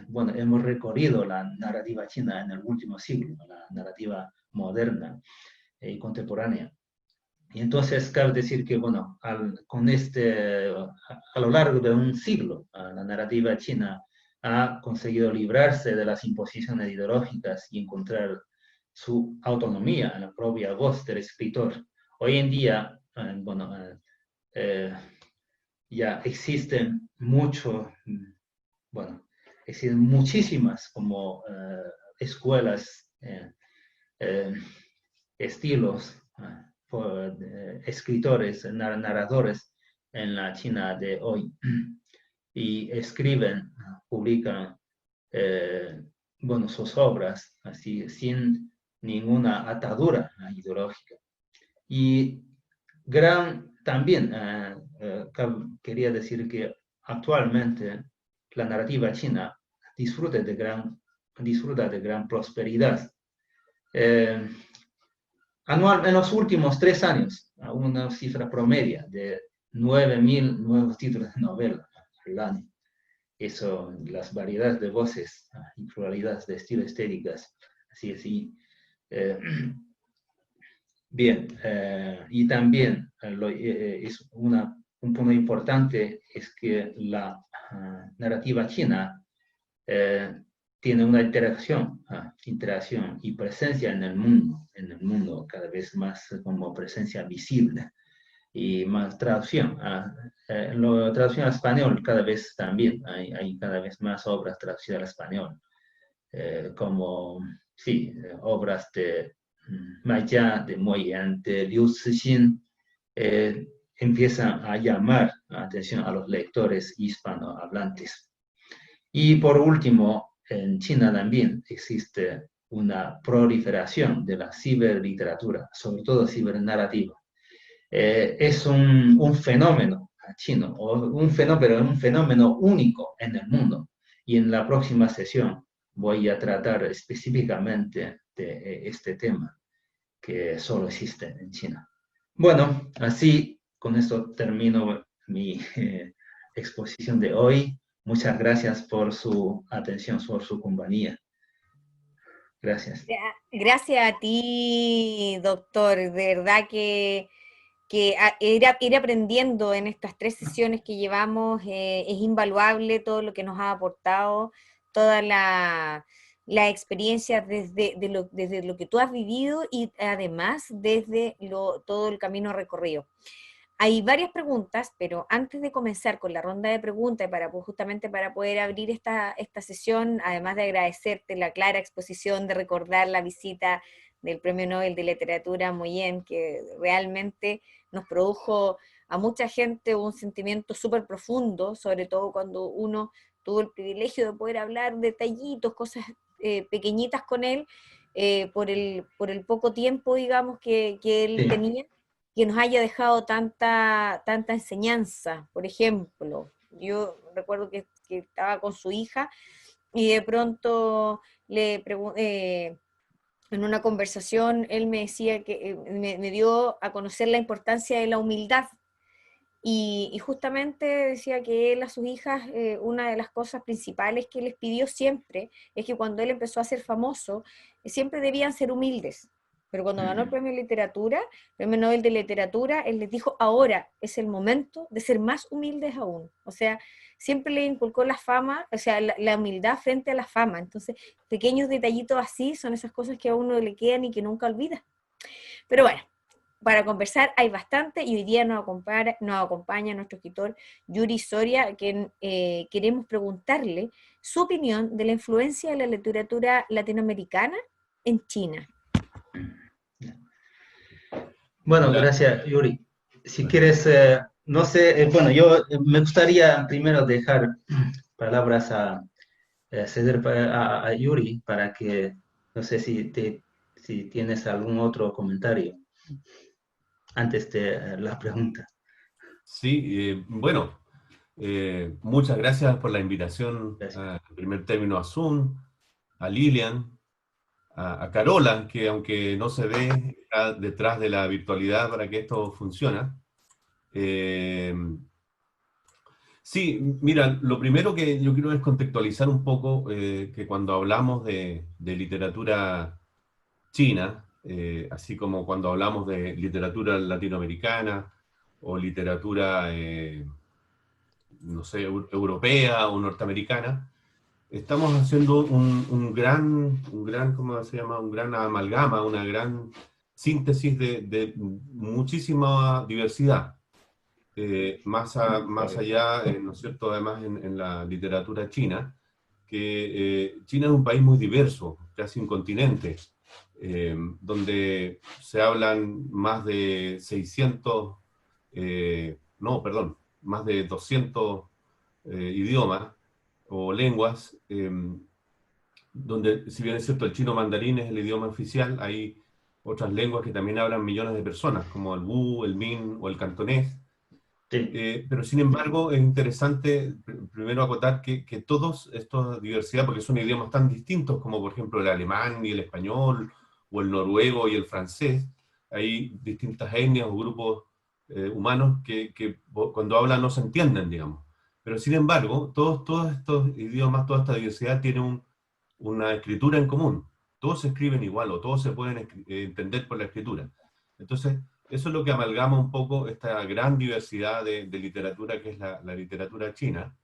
Bueno, hemos recorrido la narrativa china en el último siglo, la narrativa moderna y contemporánea. Y entonces cabe decir que, bueno, a lo largo de un siglo, la narrativa china ha conseguido librarse de las imposiciones ideológicas y encontrar su autonomía en la propia voz del escritor. Hoy en día, bueno, ya existen bueno, existen muchísimas como escuelas, estilos, escritores, narradores en la China de hoy. Y escriben, publican, bueno, sus obras así sin ninguna atadura ideológica. Y también quería decir que actualmente la narrativa china disfruta de gran prosperidad. Eh, en los últimos 3 años, a una cifra promedia de 9.000 nuevos títulos de novela al año. Eso, las variedades de voces y pluralidades de estilos estéticas, así. Eh, Bien, y también es un punto importante es que la narrativa china eh, tiene una interacción y presencia en el mundo cada vez más como presencia visible y más traducción. Traducción al español cada vez también, hay cada vez más obras traducidas al español, como, sí, obras de Maya, de Moyan, de Liu Cixin, empiezan a llamar la atención a los lectores hispanohablantes. Y por último, en China también existe una proliferación de la ciberliteratura, sobre todo cibernarrativa. Es un fenómeno chino, un fenómeno único en el mundo. Y en la próxima sesión voy a tratar específicamente de este tema que solo existe en China. Bueno, así con esto termino mi exposición de hoy. Muchas gracias por su atención, por su compañía. Gracias. Gracias a ti, doctor. De verdad que ir aprendiendo en estas 3 sesiones que llevamos es invaluable todo lo que nos ha aportado, toda la experiencia desde lo que tú has vivido y además desde todo el camino recorrido. Hay varias preguntas, pero antes de comenzar con la ronda de preguntas, justamente para poder abrir esta sesión, además de agradecerte la clara exposición, de recordar la visita del Premio Nobel de Literatura Moyen, que realmente nos produjo a mucha gente un sentimiento súper profundo, sobre todo cuando uno tuvo el privilegio de poder hablar detallitos, cosas pequeñitas con él, por el poco tiempo, digamos, que él tenía, que nos haya dejado tanta enseñanza. Por ejemplo, yo recuerdo que estaba con su hija y de pronto le pregunté, en una conversación, él me decía que me dio a conocer la importancia de la humildad. Y justamente decía que él a sus hijas, una de las cosas principales que les pidió siempre es que cuando él empezó a ser famoso, siempre debían ser humildes. Pero cuando ganó el premio de literatura, el premio Nobel de Literatura, él les dijo, ahora es el momento de ser más humildes aún. O sea, siempre le inculcó la fama, o sea, la humildad frente a la fama. Entonces, pequeños detallitos así son esas cosas que a uno le quedan y que nunca olvida. Pero bueno, para conversar hay bastante y hoy día nos acompaña nuestro escritor Yuri Soria, a quien queremos preguntarle su opinión de la influencia de la literatura latinoamericana en China. Bueno, gracias, Yuri. Si quieres, no sé, bueno, yo me gustaría primero dejar palabras ceder a Yuri para que, no sé si tienes algún otro comentario antes de la pregunta. Sí, bueno, muchas gracias por la invitación, en primer término a Zoom, a Lilian, a Carola, que aunque no se ve, está detrás de la virtualidad para que esto funcione. Sí, mira, lo primero que yo quiero es contextualizar un poco que cuando hablamos de literatura china, así como cuando hablamos de literatura latinoamericana o literatura, no sé, europea o norteamericana, estamos haciendo un gran, ¿cómo se llama? Un gran amalgama, una gran síntesis de muchísima diversidad. Más allá, ¿no es cierto?, además en la literatura china, que China es un país muy diverso, casi un continente, donde se hablan más de 600, no, perdón, más de 200 idiomas o lenguas, donde, si bien es cierto, el chino mandarín es el idioma oficial, hay otras lenguas que también hablan millones de personas, como el Wu, el Min o el cantonés. Sí, Pero sin embargo, es interesante primero acotar que todos esta diversidad, porque son idiomas tan distintos como por ejemplo el alemán y el español, o el noruego y el francés, hay distintas etnias o grupos humanos que cuando hablan no se entienden, digamos. Pero sin embargo, todos estos idiomas, toda esta diversidad tiene una escritura en común. Todos se escriben igual o todos se pueden entender por la escritura. Entonces, eso es lo que amalgama un poco esta gran diversidad de literatura que es la literatura china.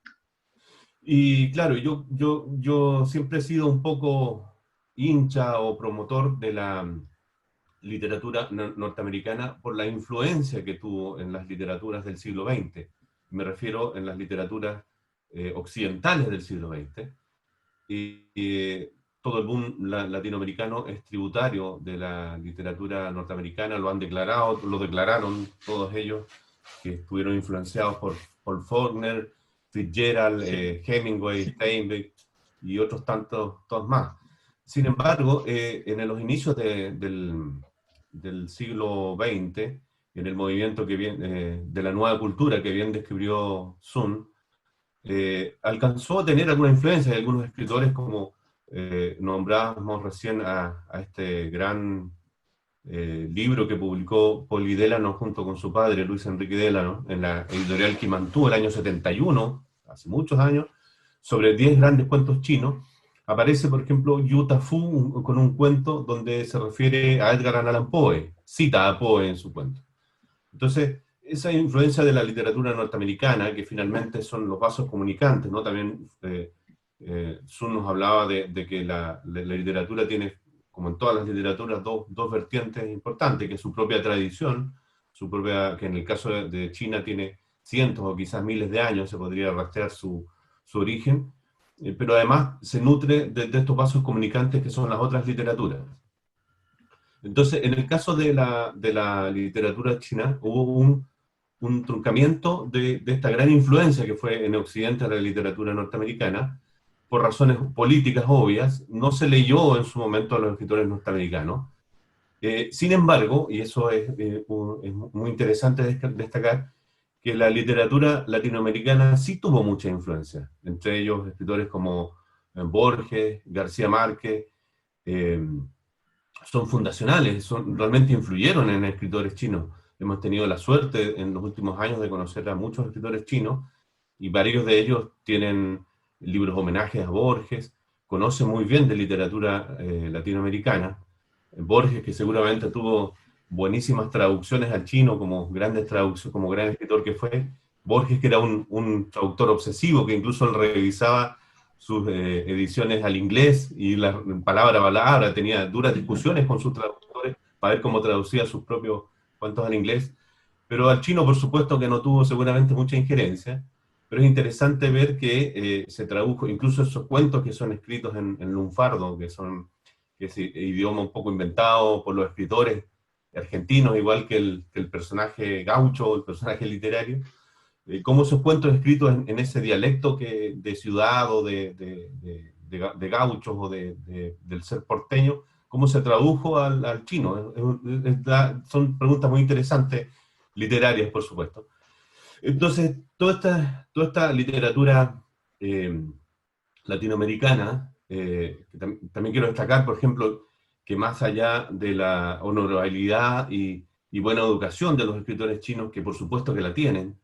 Y claro, yo siempre he sido un poco hincha o promotor de la literatura norteamericana por la influencia que tuvo en las literaturas del siglo XX. Me refiero en las literaturas occidentales del siglo XX. Y todo el boom latinoamericano es tributario de la literatura norteamericana, lo han declarado, lo declararon todos ellos que estuvieron influenciados por Paul Faulkner, Fitzgerald, sí, Hemingway, Steinbeck y otros tantos todos más. Sin embargo, en los inicios del siglo XX, en el movimiento que de la nueva cultura que bien describió Sun, alcanzó a tener alguna influencia de algunos escritores como nombramos recién a este gran libro que publicó Poli Delano junto con su padre Luis Enrique Delano en la editorial Quimantú el año 71, hace muchos años, sobre 10 grandes cuentos chinos. Aparece, por ejemplo, Yu Ta-Fu con un cuento donde se refiere a Edgar Allan Poe, cita a Poe en su cuento. Entonces, esa influencia de la literatura norteamericana, que finalmente son los vasos comunicantes, ¿no? También Sun nos hablaba de que la literatura tiene, como en todas las literaturas, dos vertientes importantes, que es su propia tradición, que en el caso de China tiene cientos o quizás miles de años, se podría rastrear su origen, pero además se nutre de estos vasos comunicantes que son las otras literaturas. Entonces, en el caso de la literatura china, hubo un truncamiento de esta gran influencia que fue en Occidente la literatura norteamericana, por razones políticas obvias, no se leyó en su momento a los escritores norteamericanos. Sin embargo, y eso es muy interesante destacar, que la literatura latinoamericana sí tuvo mucha influencia, entre ellos escritores como Borges, García Márquez, son fundacionales, realmente influyeron en escritores chinos. Hemos tenido la suerte en los últimos años de conocer a muchos escritores chinos y varios de ellos tienen libros homenajes a Borges, conocen muy bien de literatura latinoamericana. Borges, que seguramente tuvo buenísimas traducciones al chino, como grandes traducciones, como gran escritor que fue. Borges, que era un traductor obsesivo, que incluso él revisaba sus ediciones al inglés y palabra a palabra, tenía duras discusiones con sus traductores para ver cómo traducía sus propios cuentos al inglés, pero al chino por supuesto que no tuvo seguramente mucha injerencia, pero es interesante ver que se tradujo, incluso esos cuentos que son escritos en lunfardo, que es idioma un poco inventado por los escritores argentinos, igual que el personaje gaucho, el personaje literario, cómo esos cuentos escritos en ese dialecto de ciudad o de gauchos o del ser porteño, cómo se tradujo al chino. Son preguntas muy interesantes, literarias, por supuesto. Entonces, toda esta literatura latinoamericana, que también quiero destacar, por ejemplo, que más allá de la honorabilidad y buena educación de los escritores chinos, que por supuesto que la tienen,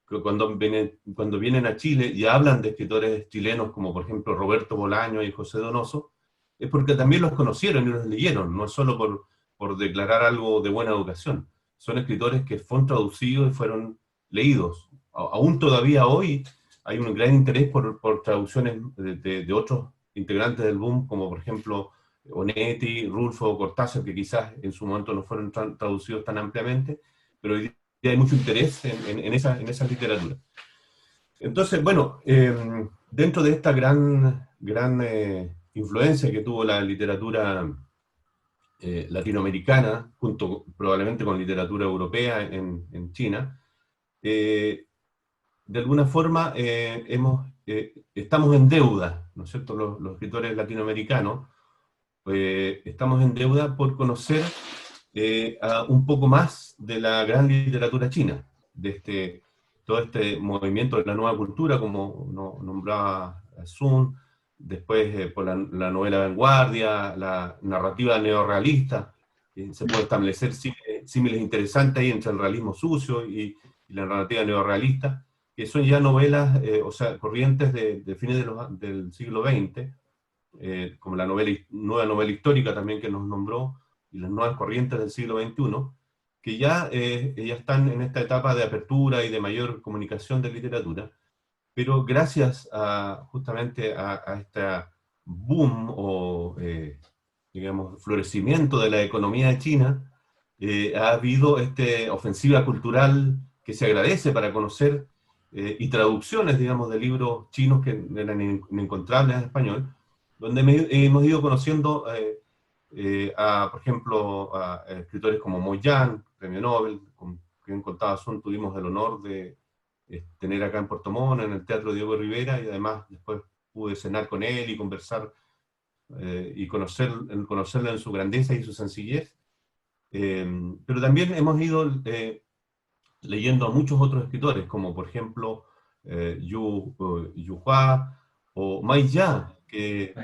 que cuando vienen a Chile y hablan de escritores chilenos como por ejemplo Roberto Bolaño y José Donoso, es porque también los conocieron y los leyeron, no es solo por declarar algo de buena educación. Son escritores que fueron traducidos y fueron leídos. Aún todavía hoy hay un gran interés por traducciones de otros integrantes del boom, como por ejemplo Onetti, Rulfo, Cortázar, que quizás en su momento no fueron traducidos tan ampliamente, pero hoy día hay mucho interés en esa literatura. Entonces, bueno, dentro de esta gran influencia que tuvo la literatura latinoamericana, junto probablemente con literatura europea en China, de alguna forma estamos en deuda, ¿no es cierto? Los escritores latinoamericanos estamos en deuda por conocer un poco más de la gran literatura china, de todo este movimiento de la nueva cultura, como nombraba Sun, después por la novela vanguardia, la narrativa neorrealista. Se puede establecer símiles interesantes ahí entre el realismo sucio y la narrativa neorrealista, que son ya novelas, o sea, corrientes de fines del siglo XX, como la nueva novela histórica también que nos nombró, y las nuevas corrientes del siglo XXI, que ya están en esta etapa de apertura y de mayor comunicación de literatura, pero gracias justamente a este boom o, digamos, florecimiento de la economía de China, ha habido esta ofensiva cultural que se agradece para conocer, y traducciones, digamos, de libros chinos que eran inencontrables en español, donde hemos ido conociendo por ejemplo, a escritores como Mo Yan, premio Nobel, con quien contaba Sun, tuvimos el honor de tener acá en Puerto Montt, en el Teatro Diego Rivera, y además después pude cenar con él y conversar y conocerle en su grandeza y su sencillez. Pero también hemos ido leyendo a muchos otros escritores, como por ejemplo Yu Hua o Mai Ya, que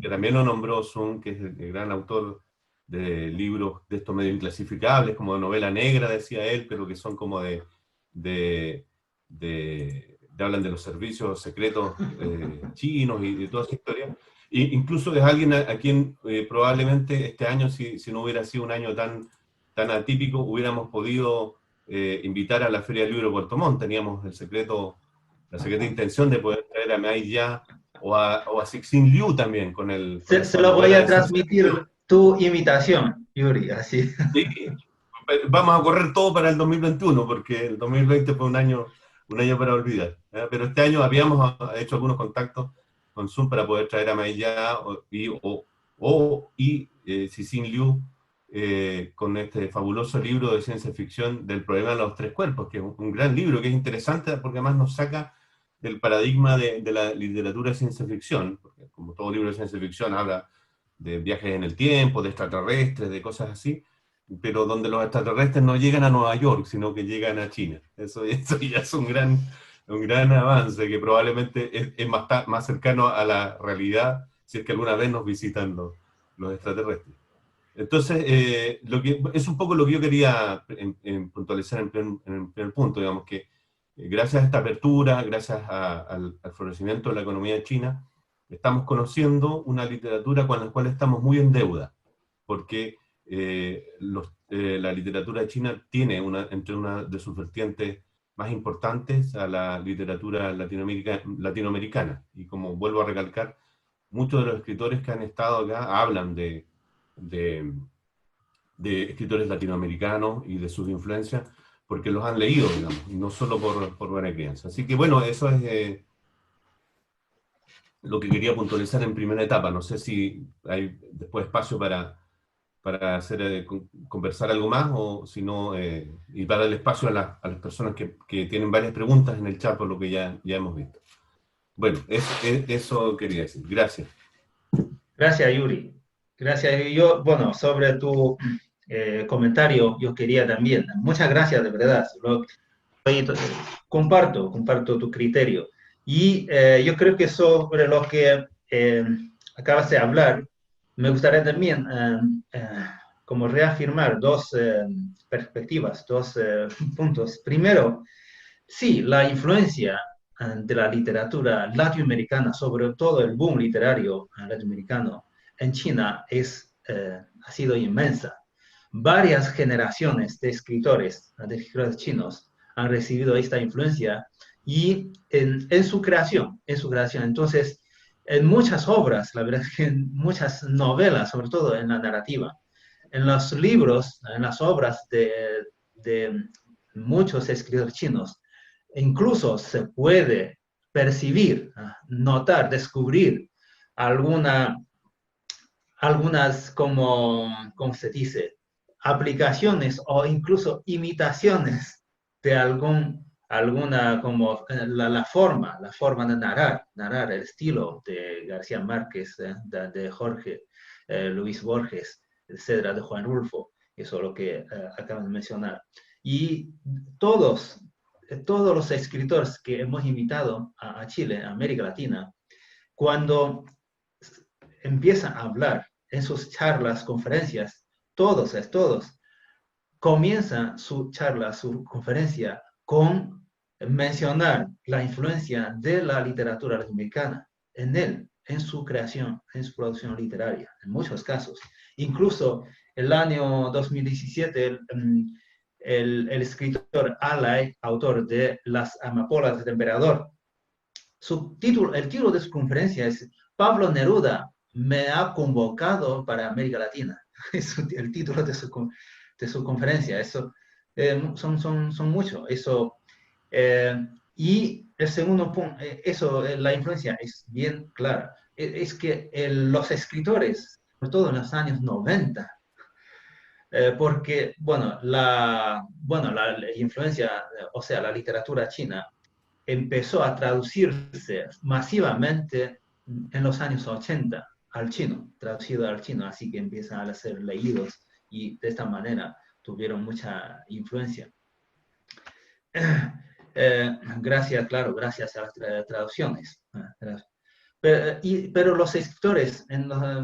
también lo nombró Sun, que es el gran autor de libros de estos medio inclasificables, como de novela negra, decía él, pero que son como hablan de los servicios secretos chinos y de toda esa historia. E incluso es alguien a quien probablemente este año, si no hubiera sido un año tan atípico, hubiéramos podido invitar a la Feria del Libro de Puerto Montt. Teníamos la secreta intención de poder traer a Mai Ya o a Cixin Liu también con Se lo voy a transmitir tu invitación, Yuri, así. Sí, vamos a correr todo para el 2021, porque el 2020 fue un año para olvidar, ¿eh? Pero este año habíamos hecho algunos contactos con Zoom para poder traer a Mai Ya y Cixin Liu, con este fabuloso libro de ciencia ficción del problema de los tres cuerpos, que es un gran libro, que es interesante porque además nos saca del paradigma de la literatura de ciencia ficción, porque como todo libro de ciencia ficción habla de viajes en el tiempo, de extraterrestres, de cosas así, pero donde los extraterrestres no llegan a Nueva York, sino que llegan a China. Eso ya es un gran avance, que probablemente es más cercano a la realidad, si es que alguna vez nos visitan los extraterrestres. Entonces, es un poco lo que yo quería puntualizar en el primer punto, digamos, que gracias a esta apertura, gracias al florecimiento de la economía china, estamos conociendo una literatura con la cual estamos muy en deuda, porque la literatura china tiene entre una de sus vertientes más importantes a la literatura latinoamericana, y como vuelvo a recalcar, muchos de los escritores que han estado acá hablan de escritores latinoamericanos y de sus influencias, porque los han leído, digamos, y no solo por buena crianza. Así que bueno, eso es lo que quería puntualizar en primera etapa. No sé si hay después espacio para conversar algo más, o si no, y para darle espacio a las personas que tienen varias preguntas en el chat, por lo que ya hemos visto. Bueno, eso quería decir. Gracias. Gracias, Yuri. Gracias. Yo, bueno, sobre tu comentario, yo quería también, muchas gracias, de verdad. Comparto tu criterio. Y yo creo que sobre lo que acabas de hablar, me gustaría también como reafirmar dos perspectivas, dos puntos. Primero, sí, la influencia de la literatura latinoamericana, sobre todo el boom literario latinoamericano en China, ha sido inmensa. Varias generaciones de escritores chinos han recibido esta influencia y en su creación. Entonces, en muchas obras, la verdad es que en muchas novelas, sobre todo en la narrativa, en los libros, en las obras de muchos escritores chinos, incluso se puede percibir, notar, descubrir algunas, ¿cómo se dice?, aplicaciones o incluso imitaciones de alguna como la forma de narrar el estilo de García Márquez, de Jorge Luis Borges, etcétera, de Juan Rulfo, eso es lo que acaban de mencionar. Y todos los escritores que hemos invitado a Chile, a América Latina, cuando empiezan a hablar en sus charlas, conferencias, todos comienzan su charla, su conferencia con mencionar la influencia de la literatura latinoamericana en él, en su creación, en su producción literaria, en muchos casos. Incluso el año 2017, el escritor Alay, autor de Las Amapolas del Emperador, el título de su conferencia es Pablo Neruda me ha convocado para América Latina. Es el título de su conferencia. Eso son muchos. Eso, y el segundo punto, la influencia es bien clara. Es que los escritores, sobre todo en los años 90, porque, la influencia, o sea, la literatura china, empezó a traducirse masivamente en los años 80 al chino, traducido al chino, así que empiezan a ser leídos y de esta manera tuvieron mucha influencia. Gracias a las traducciones. Pero los escritores,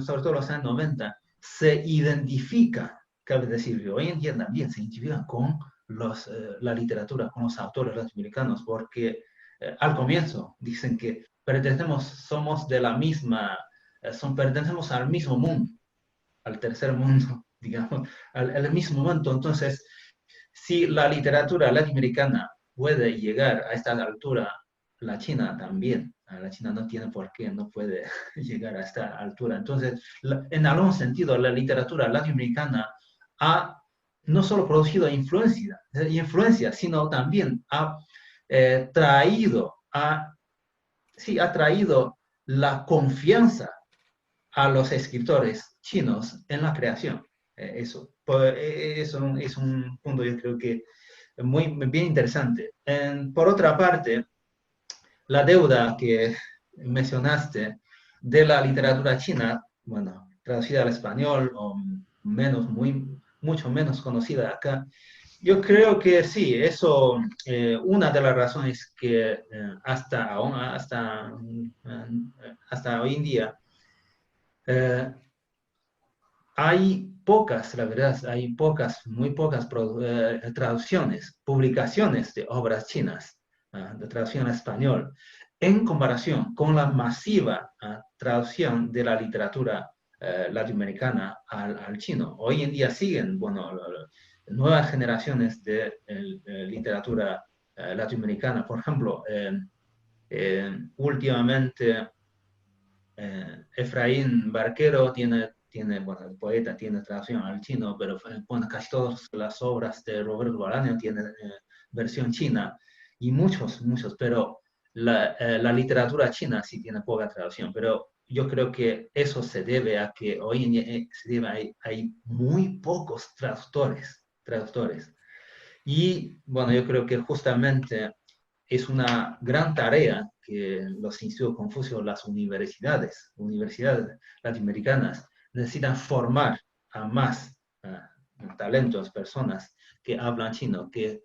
sobre todo en los años 90, se identifican, cabe decir, hoy en día también se identifican con la literatura, con los autores latinoamericanos, porque al comienzo dicen que somos de la misma, pertenecemos al mismo mundo, al tercer mundo, digamos, al mismo mundo. Entonces, si la literatura latinoamericana puede llegar a esta altura, la China también. La China no tiene por qué, no puede llegar a esta altura. Entonces, en algún sentido, la literatura latinoamericana ha no solo producido influencia, sino también ha traído la confianza a los escritores chinos en la creación. Eso es un punto, yo creo que bien interesante. Por otra parte, la deuda que mencionaste de la literatura china, traducida al español o mucho menos conocida acá, yo creo que sí, eso, una de las razones que hasta hoy en día la verdad, hay muy pocas traducciones, publicaciones de obras chinas, de traducción al español, en comparación con la masiva traducción de la literatura latinoamericana al chino. Hoy en día siguen, nuevas generaciones de literatura latinoamericana. Por ejemplo, últimamente Efraín Barquero el poeta tiene traducción al chino, pero casi todas las obras de Roberto Bolaño tienen versión china, y muchos, pero la literatura china sí tiene poca traducción, pero yo creo que eso se debe a que hoy en día hay muy pocos traductores. Y yo creo que justamente es una gran tarea que los institutos Confucio, las universidades latinoamericanas, necesitan formar a más talentos, personas que hablan chino, que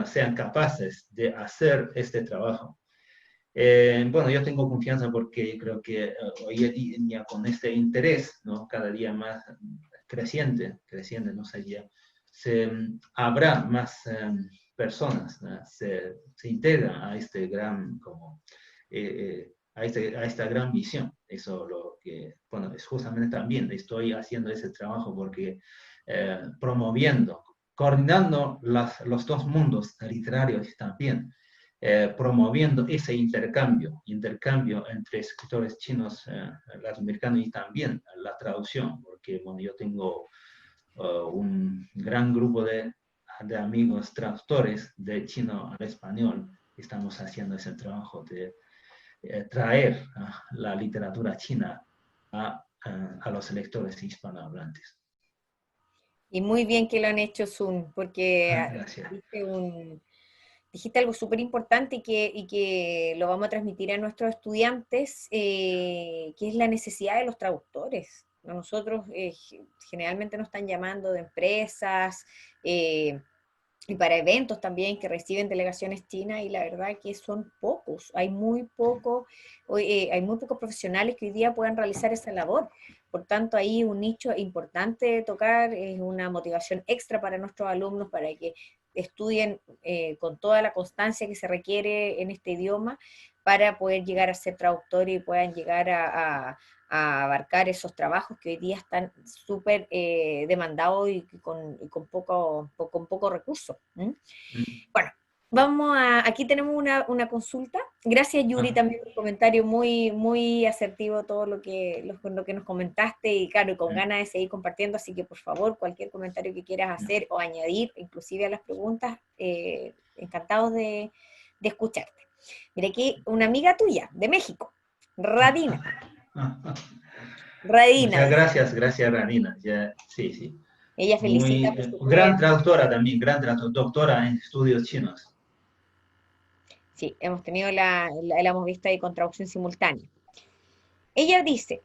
sean capaces de hacer este trabajo. Yo tengo confianza porque creo que hoy en día con este interés, ¿no?, cada día más creciente, no sé, ya habrá más personas se integran a este gran a esta gran visión. Eso lo que, es justamente también estoy haciendo ese trabajo porque promoviendo, coordinando los dos mundos literarios también, promoviendo ese intercambio entre escritores chinos, latinoamericanos, y también la traducción, porque yo tengo un gran grupo de amigos traductores de chino al español. Estamos haciendo ese trabajo de traer la literatura china a los lectores hispanohablantes. Y muy bien que lo han hecho, Sun, porque Gracias. diste dijiste algo súper importante y que lo vamos a transmitir a nuestros estudiantes, que es la necesidad de los traductores. A nosotros generalmente nos están llamando de empresas, y para eventos también que reciben delegaciones chinas, y la verdad que son pocos, hay muy pocos profesionales que hoy día puedan realizar esa labor. Por tanto, ahí un nicho importante de tocar, es una motivación extra para nuestros alumnos para que estudien con toda la constancia que se requiere en este idioma para poder llegar a ser traductores y puedan llegar a abarcar esos trabajos que hoy día están súper demandados y con poco recurso. Bueno, aquí tenemos una consulta. Gracias, Yuri, también por un comentario muy, muy asertivo, todo lo que nos comentaste, y claro, y con ganas de seguir compartiendo, así que por favor, cualquier comentario que quieras hacer o añadir, inclusive a las preguntas, encantados de escucharte. Mira, aquí una amiga tuya, de México, Radina. Muchas gracias, Radina. Ya, sí, sí. Ella felicita por su gran traductora también, doctora en estudios chinos. Sí, hemos tenido la hemos visto ahí con traducción simultánea. Ella dice,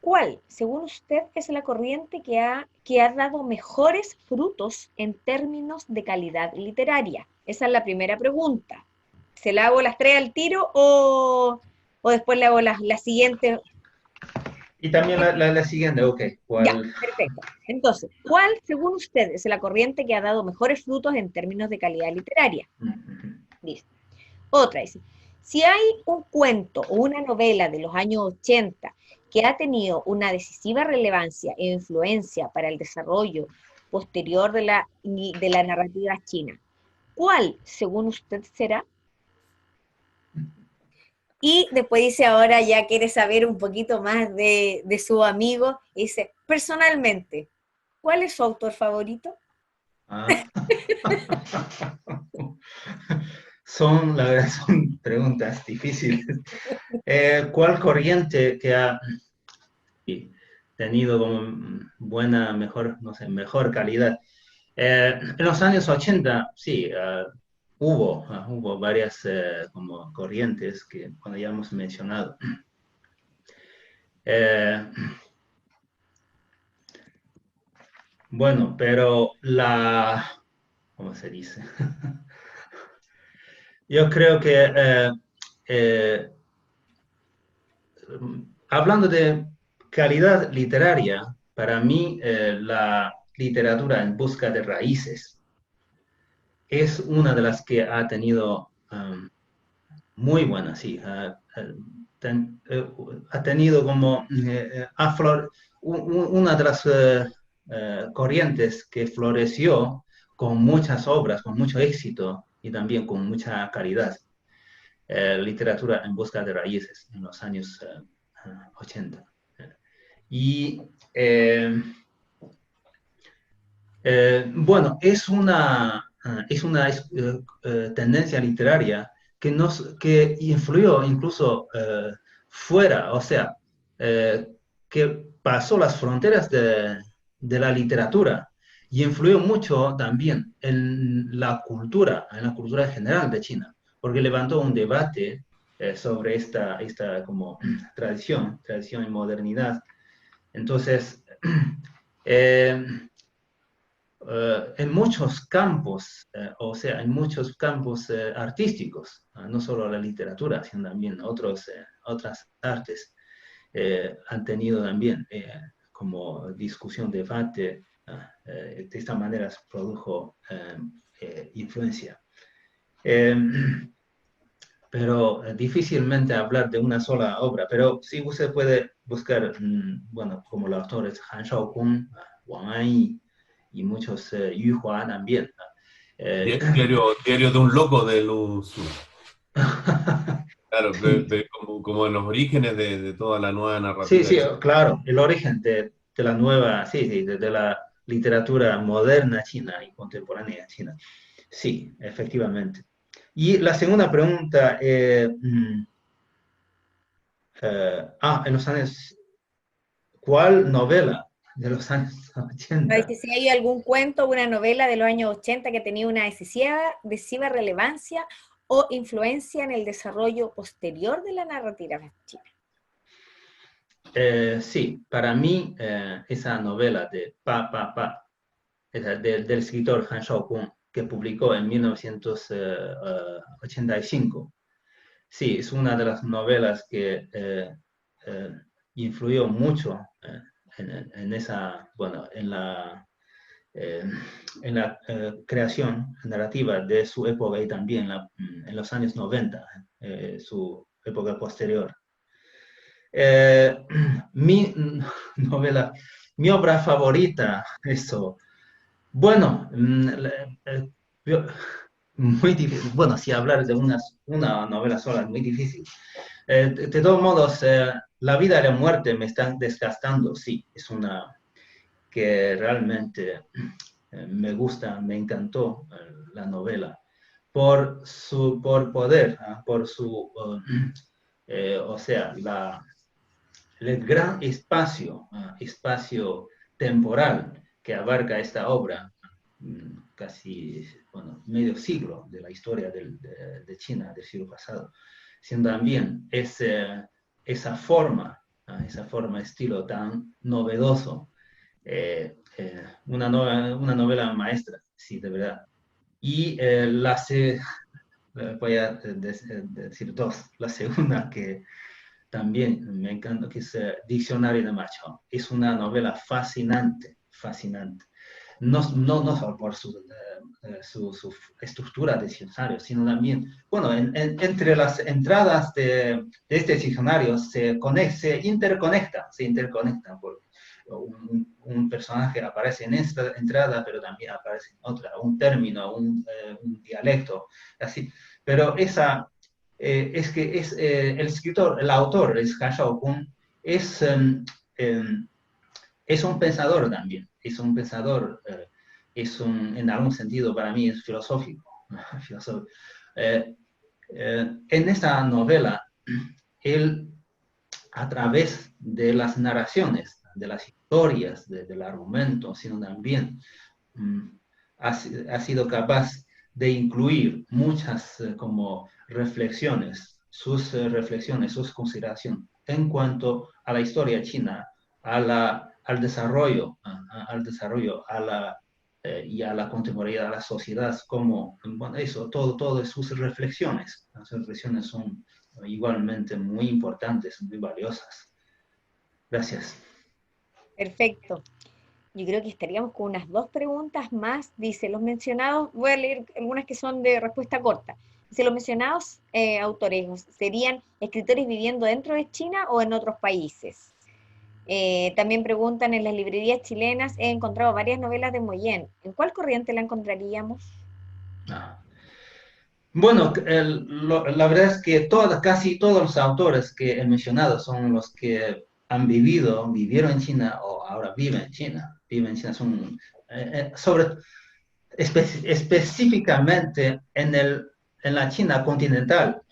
¿cuál, según usted, es la corriente que ha dado mejores frutos en términos de calidad literaria? Esa es la primera pregunta. ¿Se la hago las 3 al tiro o después le hago la siguiente? Y también la siguiente, ok. Ya, perfecto. Entonces, ¿cuál, según usted, es la corriente que ha dado mejores frutos en términos de calidad literaria? Listo. Otra dice, si hay un cuento o una novela de los años 80 que ha tenido una decisiva relevancia e influencia para el desarrollo posterior de la narrativa china, ¿cuál, según usted, será? Y después dice, ahora ya quiere saber un poquito más de su amigo, y dice, personalmente, ¿cuál es su autor favorito? La verdad, son preguntas difíciles. ¿Cuál corriente que ha tenido como mejor calidad? En los años 80, sí, hubo varias como corrientes que cuando ya hemos mencionado. Bueno, pero ¿cómo se dice? Yo creo que hablando de calidad literaria, para mí la literatura en busca de raíces es una de las que ha tenido muy buena, sí, ha tenido como una de las corrientes que floreció con muchas obras, con mucho éxito y también con mucha calidad. Literatura en busca de raíces en los años 80. Y bueno, es una tendencia literaria que influyó incluso fuera, o sea, que pasó las fronteras de la literatura y influyó mucho también en la cultura general de China, porque levantó un debate sobre esta como tradición y modernidad. Entonces, en muchos campos, en muchos campos artísticos, no solo la literatura, sino también otras artes, han tenido también como discusión, debate, de esta manera se produjo influencia. Pero difícilmente hablar de una sola obra, pero sí usted puede buscar, bueno, como los autores Han Shaokong, Wang Anyi, y muchos Yu Hua también. Diario de un loco de Lu Xun. Claro, como en los orígenes de toda la nueva narrativa. Sí, claro, el origen de la nueva, de la literatura moderna china y contemporánea china. Sí, efectivamente. Y la segunda pregunta, en los años, ¿cuál novela de los años A ver 80. si hay algún cuento o una novela de los años 80 que tenía una decisiva relevancia o influencia en el desarrollo posterior de la narrativa china. Sí, para mí esa novela de Pa, Pa, Pa, del escritor Han Shaokun, que publicó en 1985, sí, es una de las novelas que influyó mucho en esa, bueno, en la creación narrativa de su época y también en los años 90, su época posterior. Mi novela, mi obra favorita, eso. Bueno, muy difícil. Bueno, si hablar de una novela sola es muy difícil. De todos modos, la vida y la muerte me están desgastando, sí. Es una que realmente me gusta, me encantó la novela por poder, por su, o sea, el gran espacio temporal que abarca esta obra, casi, bueno, medio siglo de la historia de China del siglo pasado, siendo también esa forma, estilo tan novedoso, una novela maestra, sí, de verdad. Y voy a decir dos. La segunda que también me encanta, que es Diccionario de Macho. Es una novela fascinante, fascinante. No solo por su estructura de diccionario, sino también, bueno, entre las entradas de este diccionario se interconecta, porque un personaje aparece en esta entrada, pero también aparece en otra, un término, un dialecto, así. Pero es que el escritor, el autor, es Han Shaokun, es, es un pensador también, es un pensador, en algún sentido para mí es filosófico. En esta novela, él, a través de las narraciones, de las historias, del argumento, sino también ha sido capaz de incluir muchas como reflexiones, sus consideraciones en cuanto a la historia china, al desarrollo, y a la contemporaneidad, a la sociedad, como, bueno, eso, todas sus reflexiones. Las reflexiones son igualmente muy importantes, muy valiosas. Gracias. Perfecto. Yo creo que estaríamos con unas 2 preguntas más. Dice, los mencionados, voy a leer algunas que son de respuesta corta. Dice, los mencionados autores, ¿serían escritores viviendo dentro de China o en otros países? También preguntan, en las librerías chilenas he encontrado varias novelas de Moyen. ¿En cuál corriente la encontraríamos? Bueno, la verdad es que casi todos los autores que he mencionado son los que vivieron en China o ahora viven en China. Viven en China, son específicamente en la China continental,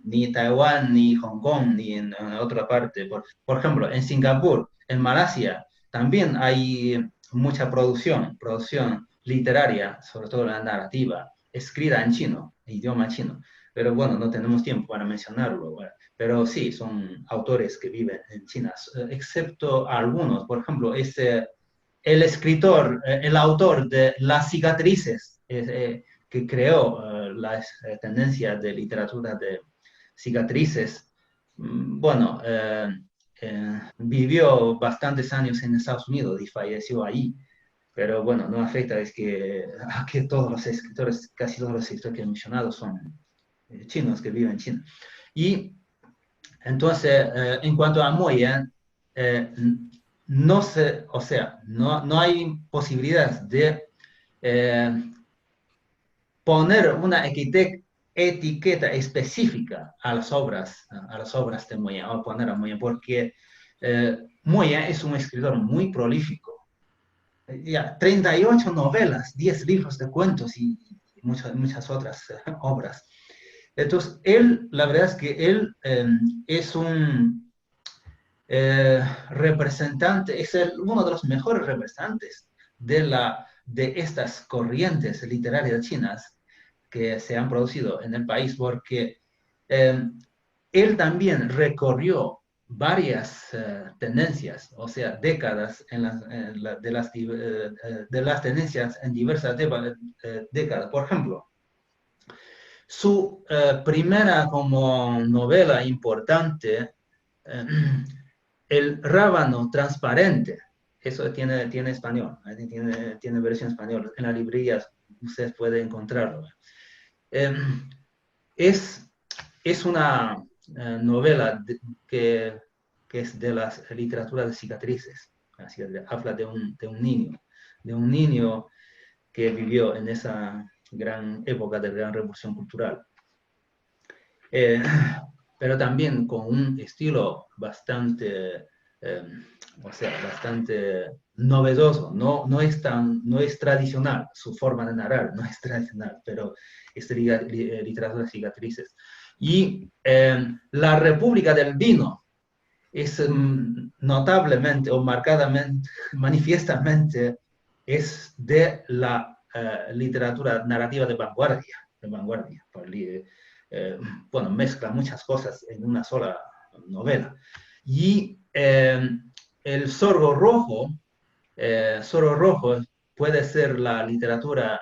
ni Taiwán, ni Hong Kong, ni en otra parte. Por ejemplo, en Singapur, en Malasia, también hay mucha producción literaria, sobre todo la narrativa, escrita en chino, idioma chino. Pero bueno, no tenemos tiempo para mencionarlo. Bueno, pero sí, son autores que viven en China, excepto algunos. Por ejemplo, el escritor, el autor de Las cicatrices, que creó la tendencia de literatura de cicatrices, bueno, vivió bastantes años en Estados Unidos y falleció allí. Pero bueno, no afecta, es que, todos los escritores, casi todos los escritores que he mencionado son chinos que viven en China. Y entonces, en cuanto a Moyen, no hay posibilidad de poner una etiqueta específica a las obras de Moyen, o poner a Moyen, porque Moyen es un escritor muy prolífico. Ya, 38 novelas, 10 libros de cuentos y muchas otras obras. Entonces, la verdad es que él es un representante, es uno de los mejores representantes de estas corrientes literarias chinas que se han producido en el país, porque él también recorrió varias tendencias, o sea, décadas de las tendencias en diversas décadas. Por ejemplo, su primera como novela importante, El rábano transparente, eso tiene español, tiene versión española, en las librerías ustedes pueden encontrarlo. Es una novela que es de las literaturas de cicatrices, así que habla de un niño que vivió en esa gran época de la gran revolución cultural. Pero también con un estilo bastante, bastante novedoso, no es tradicional, su forma de narrar no es tradicional, pero es literatura de cicatrices. Y La República del Vino es notablemente o marcadamente, manifiestamente, es de la literatura narrativa de vanguardia, bueno, mezcla muchas cosas en una sola novela. Y el Zorro Rojo puede ser la literatura,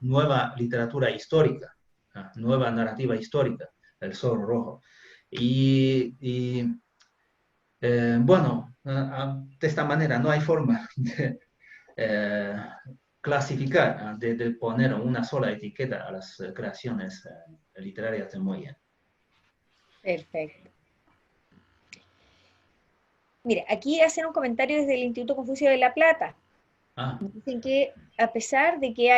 nueva literatura histórica, nueva narrativa histórica, el Zorro Rojo. Bueno, de esta manera no hay forma de clasificar, de poner una sola etiqueta a las creaciones literarias de Moya. Perfecto. Mira, aquí hacen un comentario desde el Instituto Confucio de La Plata. Dicen que a pesar de que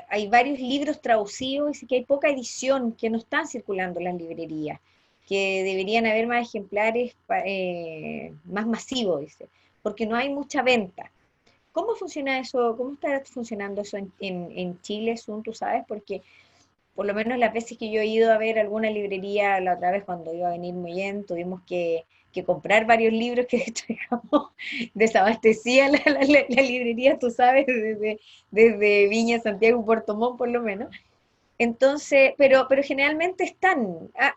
hay varios libros traducidos, y que hay poca edición, que no están circulando en las librerías, que deberían haber más ejemplares más masivos, dice, porque no hay mucha venta. ¿Cómo funciona eso? ¿Cómo está funcionando eso en Chile, Sun, tú sabes? Porque por lo menos las veces que yo he ido a ver alguna librería, la otra vez cuando iba a venir muy bien, tuvimos que comprar varios libros que de hecho, digamos, desabastecía la librería, tú sabes, desde Viña, Santiago, Puerto Montt por lo menos. Entonces, pero generalmente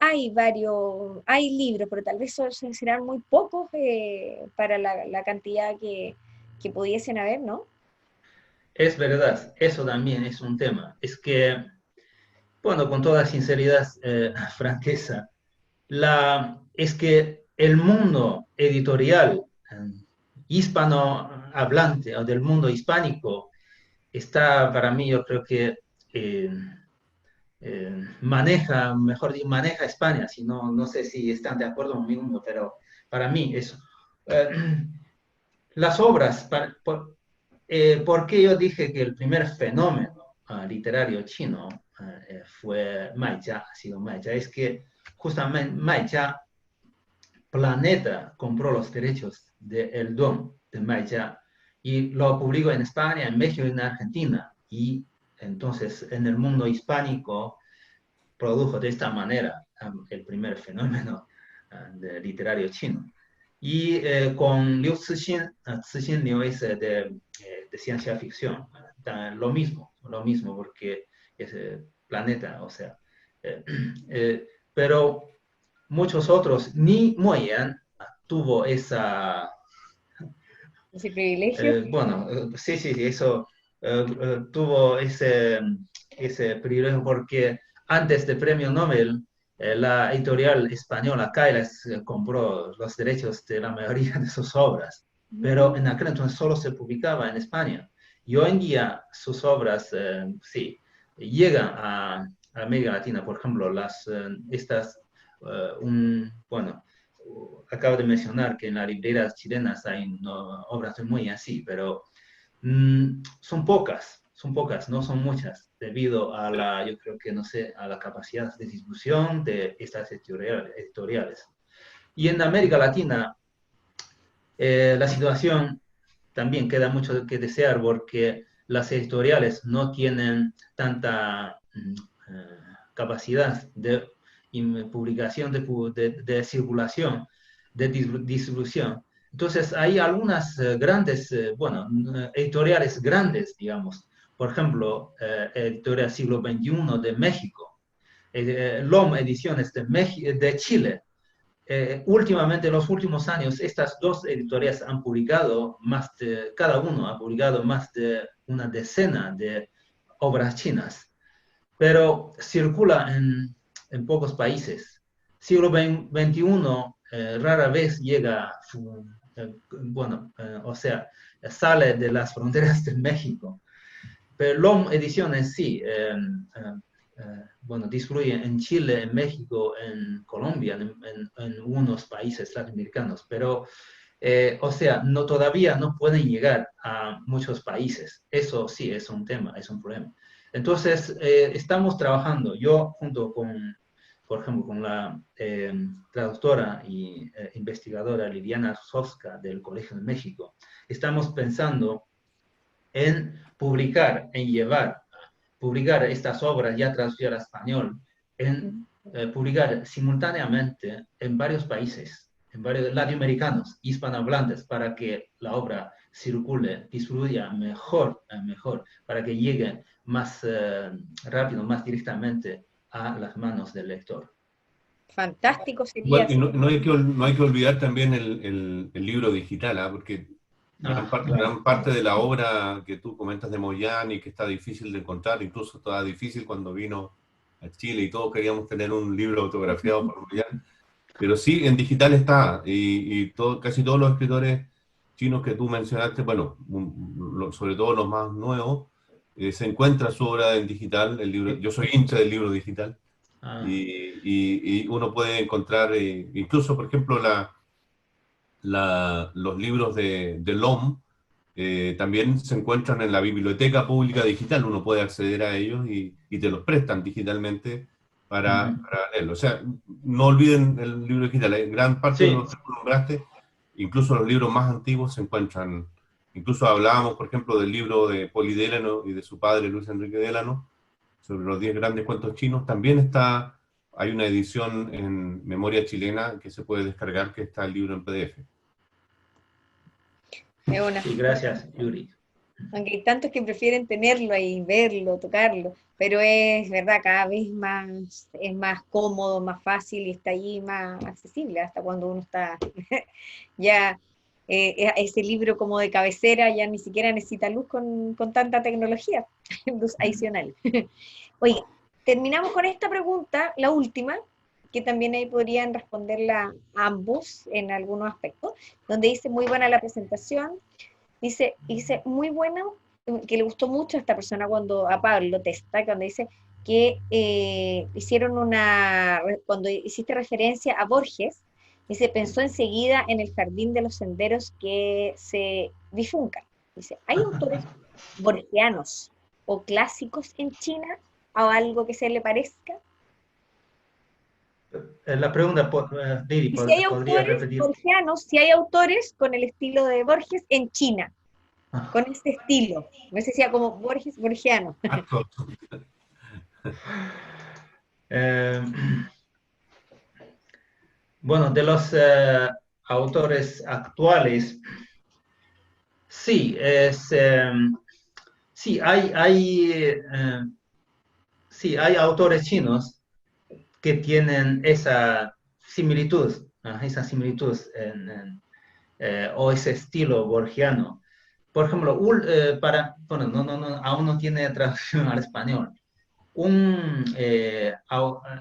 hay hay libros, pero tal vez serán muy pocos para la cantidad que pudiesen haber, ¿no? Es verdad, eso también es un tema. Es que, bueno, con toda sinceridad, franqueza, es que el mundo editorial hispanohablante o del mundo hispánico está, para mí, yo creo que mejor dicho, maneja España, si no sé si están de acuerdo conmigo, pero para mí eso. Las obras, ¿por qué yo dije que el primer fenómeno literario chino fue Maixia, ha sido Maixia? Es que justamente Maixia, Planeta, compró los derechos de El Don de Maixia y lo publicó en España, en México y en Argentina. Y entonces en el mundo hispánico produjo de esta manera el primer fenómeno literario chino. Y con Liu Cixin, Cixin Liu es de ciencia ficción, lo mismo, porque es Planeta, o sea, pero muchos otros, ni Moyan tuvo esa... Ese privilegio. bueno, sí, eso tuvo ese privilegio porque antes del premio Nobel, la editorial española Kailas compró los derechos de la mayoría de sus obras, pero en aquel entonces solo se publicaba en España. Y hoy en día sus obras, sí, llegan a América Latina. Por ejemplo, bueno, acabo de mencionar que en las librerías chilenas hay obras muy así, pero son pocas, no son muchas, debido a yo creo que, no sé, a la capacidad de distribución de estas editoriales. Y en América Latina, la situación también queda mucho que desear porque las editoriales no tienen tanta capacidad de publicación, de circulación, de distribución. Entonces, hay algunas grandes, editoriales grandes, digamos. Por ejemplo, Editorial Siglo XXI de México, LOM Ediciones de Chile. Últimamente, en los últimos años, estas dos editoriales han publicado cada uno ha publicado más de una decena de obras chinas, pero circula en pocos países. Siglo XXI rara vez llega, sale de las fronteras de México. Pero LOM Ediciones sí, distribuye en Chile, en México, en Colombia, en unos países latinoamericanos, pero, todavía no pueden llegar a muchos países. Eso sí es un tema, es un problema. Entonces, estamos trabajando, yo junto con, por ejemplo, con la traductora y investigadora Liliana Arzowska del Colegio de México, estamos pensando en publicar estas obras ya traducidas al español, publicar simultáneamente en varios países, en varios latinoamericanos, hispanohablantes, para que la obra circule, distribuya mejor, para que llegue más rápido, más directamente a las manos del lector. Fantástico sería. Bueno, y no hay que olvidar también el libro digital, porque gran parte de la obra que tú comentas de Moyán y que está difícil de encontrar, incluso estaba difícil cuando vino a Chile y todos queríamos tener un libro autografiado por Moyán, pero sí, en digital está, y casi todos los escritores chinos que tú mencionaste, bueno, sobre todo los más nuevos, se encuentra su obra en digital, el libro, yo soy hincha del libro digital, y uno puede encontrar, incluso, por ejemplo, los libros de LOM también se encuentran en la biblioteca pública digital, uno puede acceder a ellos y te los prestan digitalmente para leerlo. O sea, no olviden el libro digital, gran parte de los que tú nombraste, incluso los libros más antiguos se encuentran, incluso hablábamos, por ejemplo, del libro de Poli Délano y de su padre Luis Enrique Délano, sobre los 10 grandes cuentos chinos, también hay una edición en memoria chilena que se puede descargar, que está el libro en PDF. Sí, gracias, Yuri. Aunque hay tantos que prefieren tenerlo ahí, verlo, tocarlo, pero es verdad, cada vez es más cómodo, más fácil y está allí más accesible, hasta cuando uno está ya, ese libro como de cabecera ya ni siquiera necesita luz con tanta tecnología, luz adicional. Oye, terminamos con esta pregunta, la última, que también ahí podrían responderla ambos en algunos aspectos, donde dice, muy buena la presentación, dice muy bueno, que le gustó mucho a esta persona a Pablo Testa, cuando dice que cuando hiciste referencia a Borges, dice, pensó enseguida en el jardín de los senderos que se bifurcan. Dice, ¿hay autores borgianos o clásicos en China o algo que se le parezca? La pregunta, Lili, si hay ¿podría autores repetir? borgianos, si hay autores con el estilo de Borges en China, con este estilo, no sé si sea como Borges borgiano. Bueno, de los autores actuales, sí, hay autores chinos que tienen esa similitud o ese estilo borgiano. Por ejemplo, aún no tiene traducción al español. Un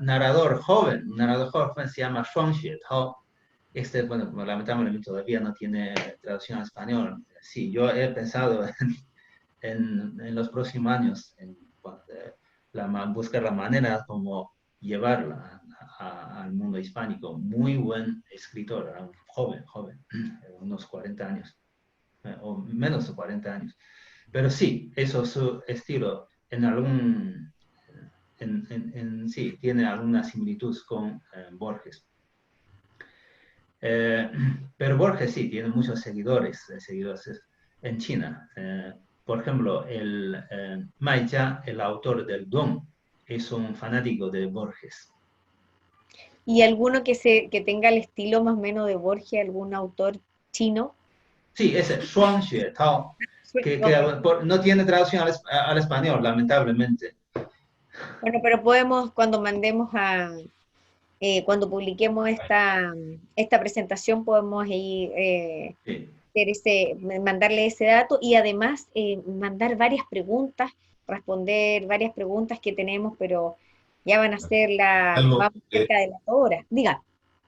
narrador joven se llama Shuang Xuetao. Lamentablemente todavía no tiene traducción al español. Sí, yo he pensado en los próximos años en buscar la manera como llevarla al mundo hispánico. Muy buen escritor, joven, unos 40 años, o menos de 40 años. Pero sí, eso es su estilo. Sí, tiene alguna similitud con Borges. Pero Borges sí, tiene muchos seguidores en China. Por ejemplo, Mai Jia, el autor del Dong, es un fanático de Borges. ¿Y alguno que tenga el estilo más o menos de Borges, algún autor chino? Sí, ese Shuang Xue Tao, que Ok. no tiene traducción al español, lamentablemente. Bueno, pero podemos, cuando mandemos cuando publiquemos esta presentación, podemos ir, Sí, mandarle ese dato y además mandar varias preguntas, responder varias preguntas que tenemos, pero ya van a ser Algo, vamos cerca de las horas. Diga.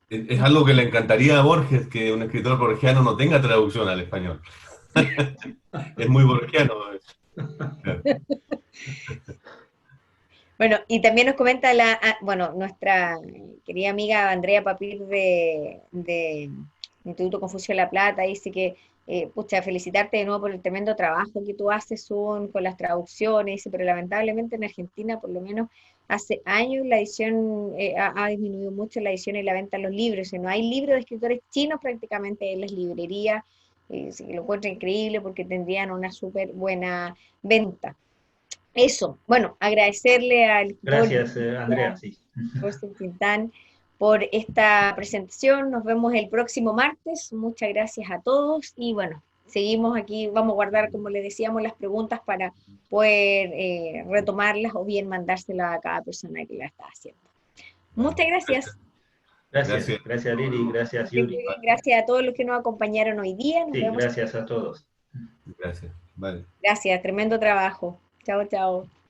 es algo que le encantaría a Borges, que un escritor borgiano no tenga traducción al español. Es muy borgiano. Bueno, y también nos comenta bueno, nuestra querida amiga Andrea Papir de Instituto Confucio de La Plata, dice que, pucha, felicitarte de nuevo por el tremendo trabajo que tú haces con las traducciones, dice, pero lamentablemente en Argentina, por lo menos hace años, la edición ha disminuido mucho la edición y la venta de los libros, o sea, no hay libros de escritores chinos prácticamente en las librerías, así que lo encuentro increíble porque tendrían una súper buena venta. Eso, bueno, agradecerle al escritor gracias, Andrea. Sí. José Quintán por esta presentación. Nos vemos el próximo martes. Muchas gracias a todos y bueno, seguimos aquí. Vamos a guardar, como les decíamos, las preguntas para poder retomarlas o bien mandárselas a cada persona que la está haciendo. Muchas gracias. Gracias, Gracias. gracias Lili, gracias Yuri. Gracias a todos los que nos acompañaron hoy día. Nos Sí, vemos. gracias a todos. Gracias. Vale. Gracias, tremendo trabajo. Chao, chao.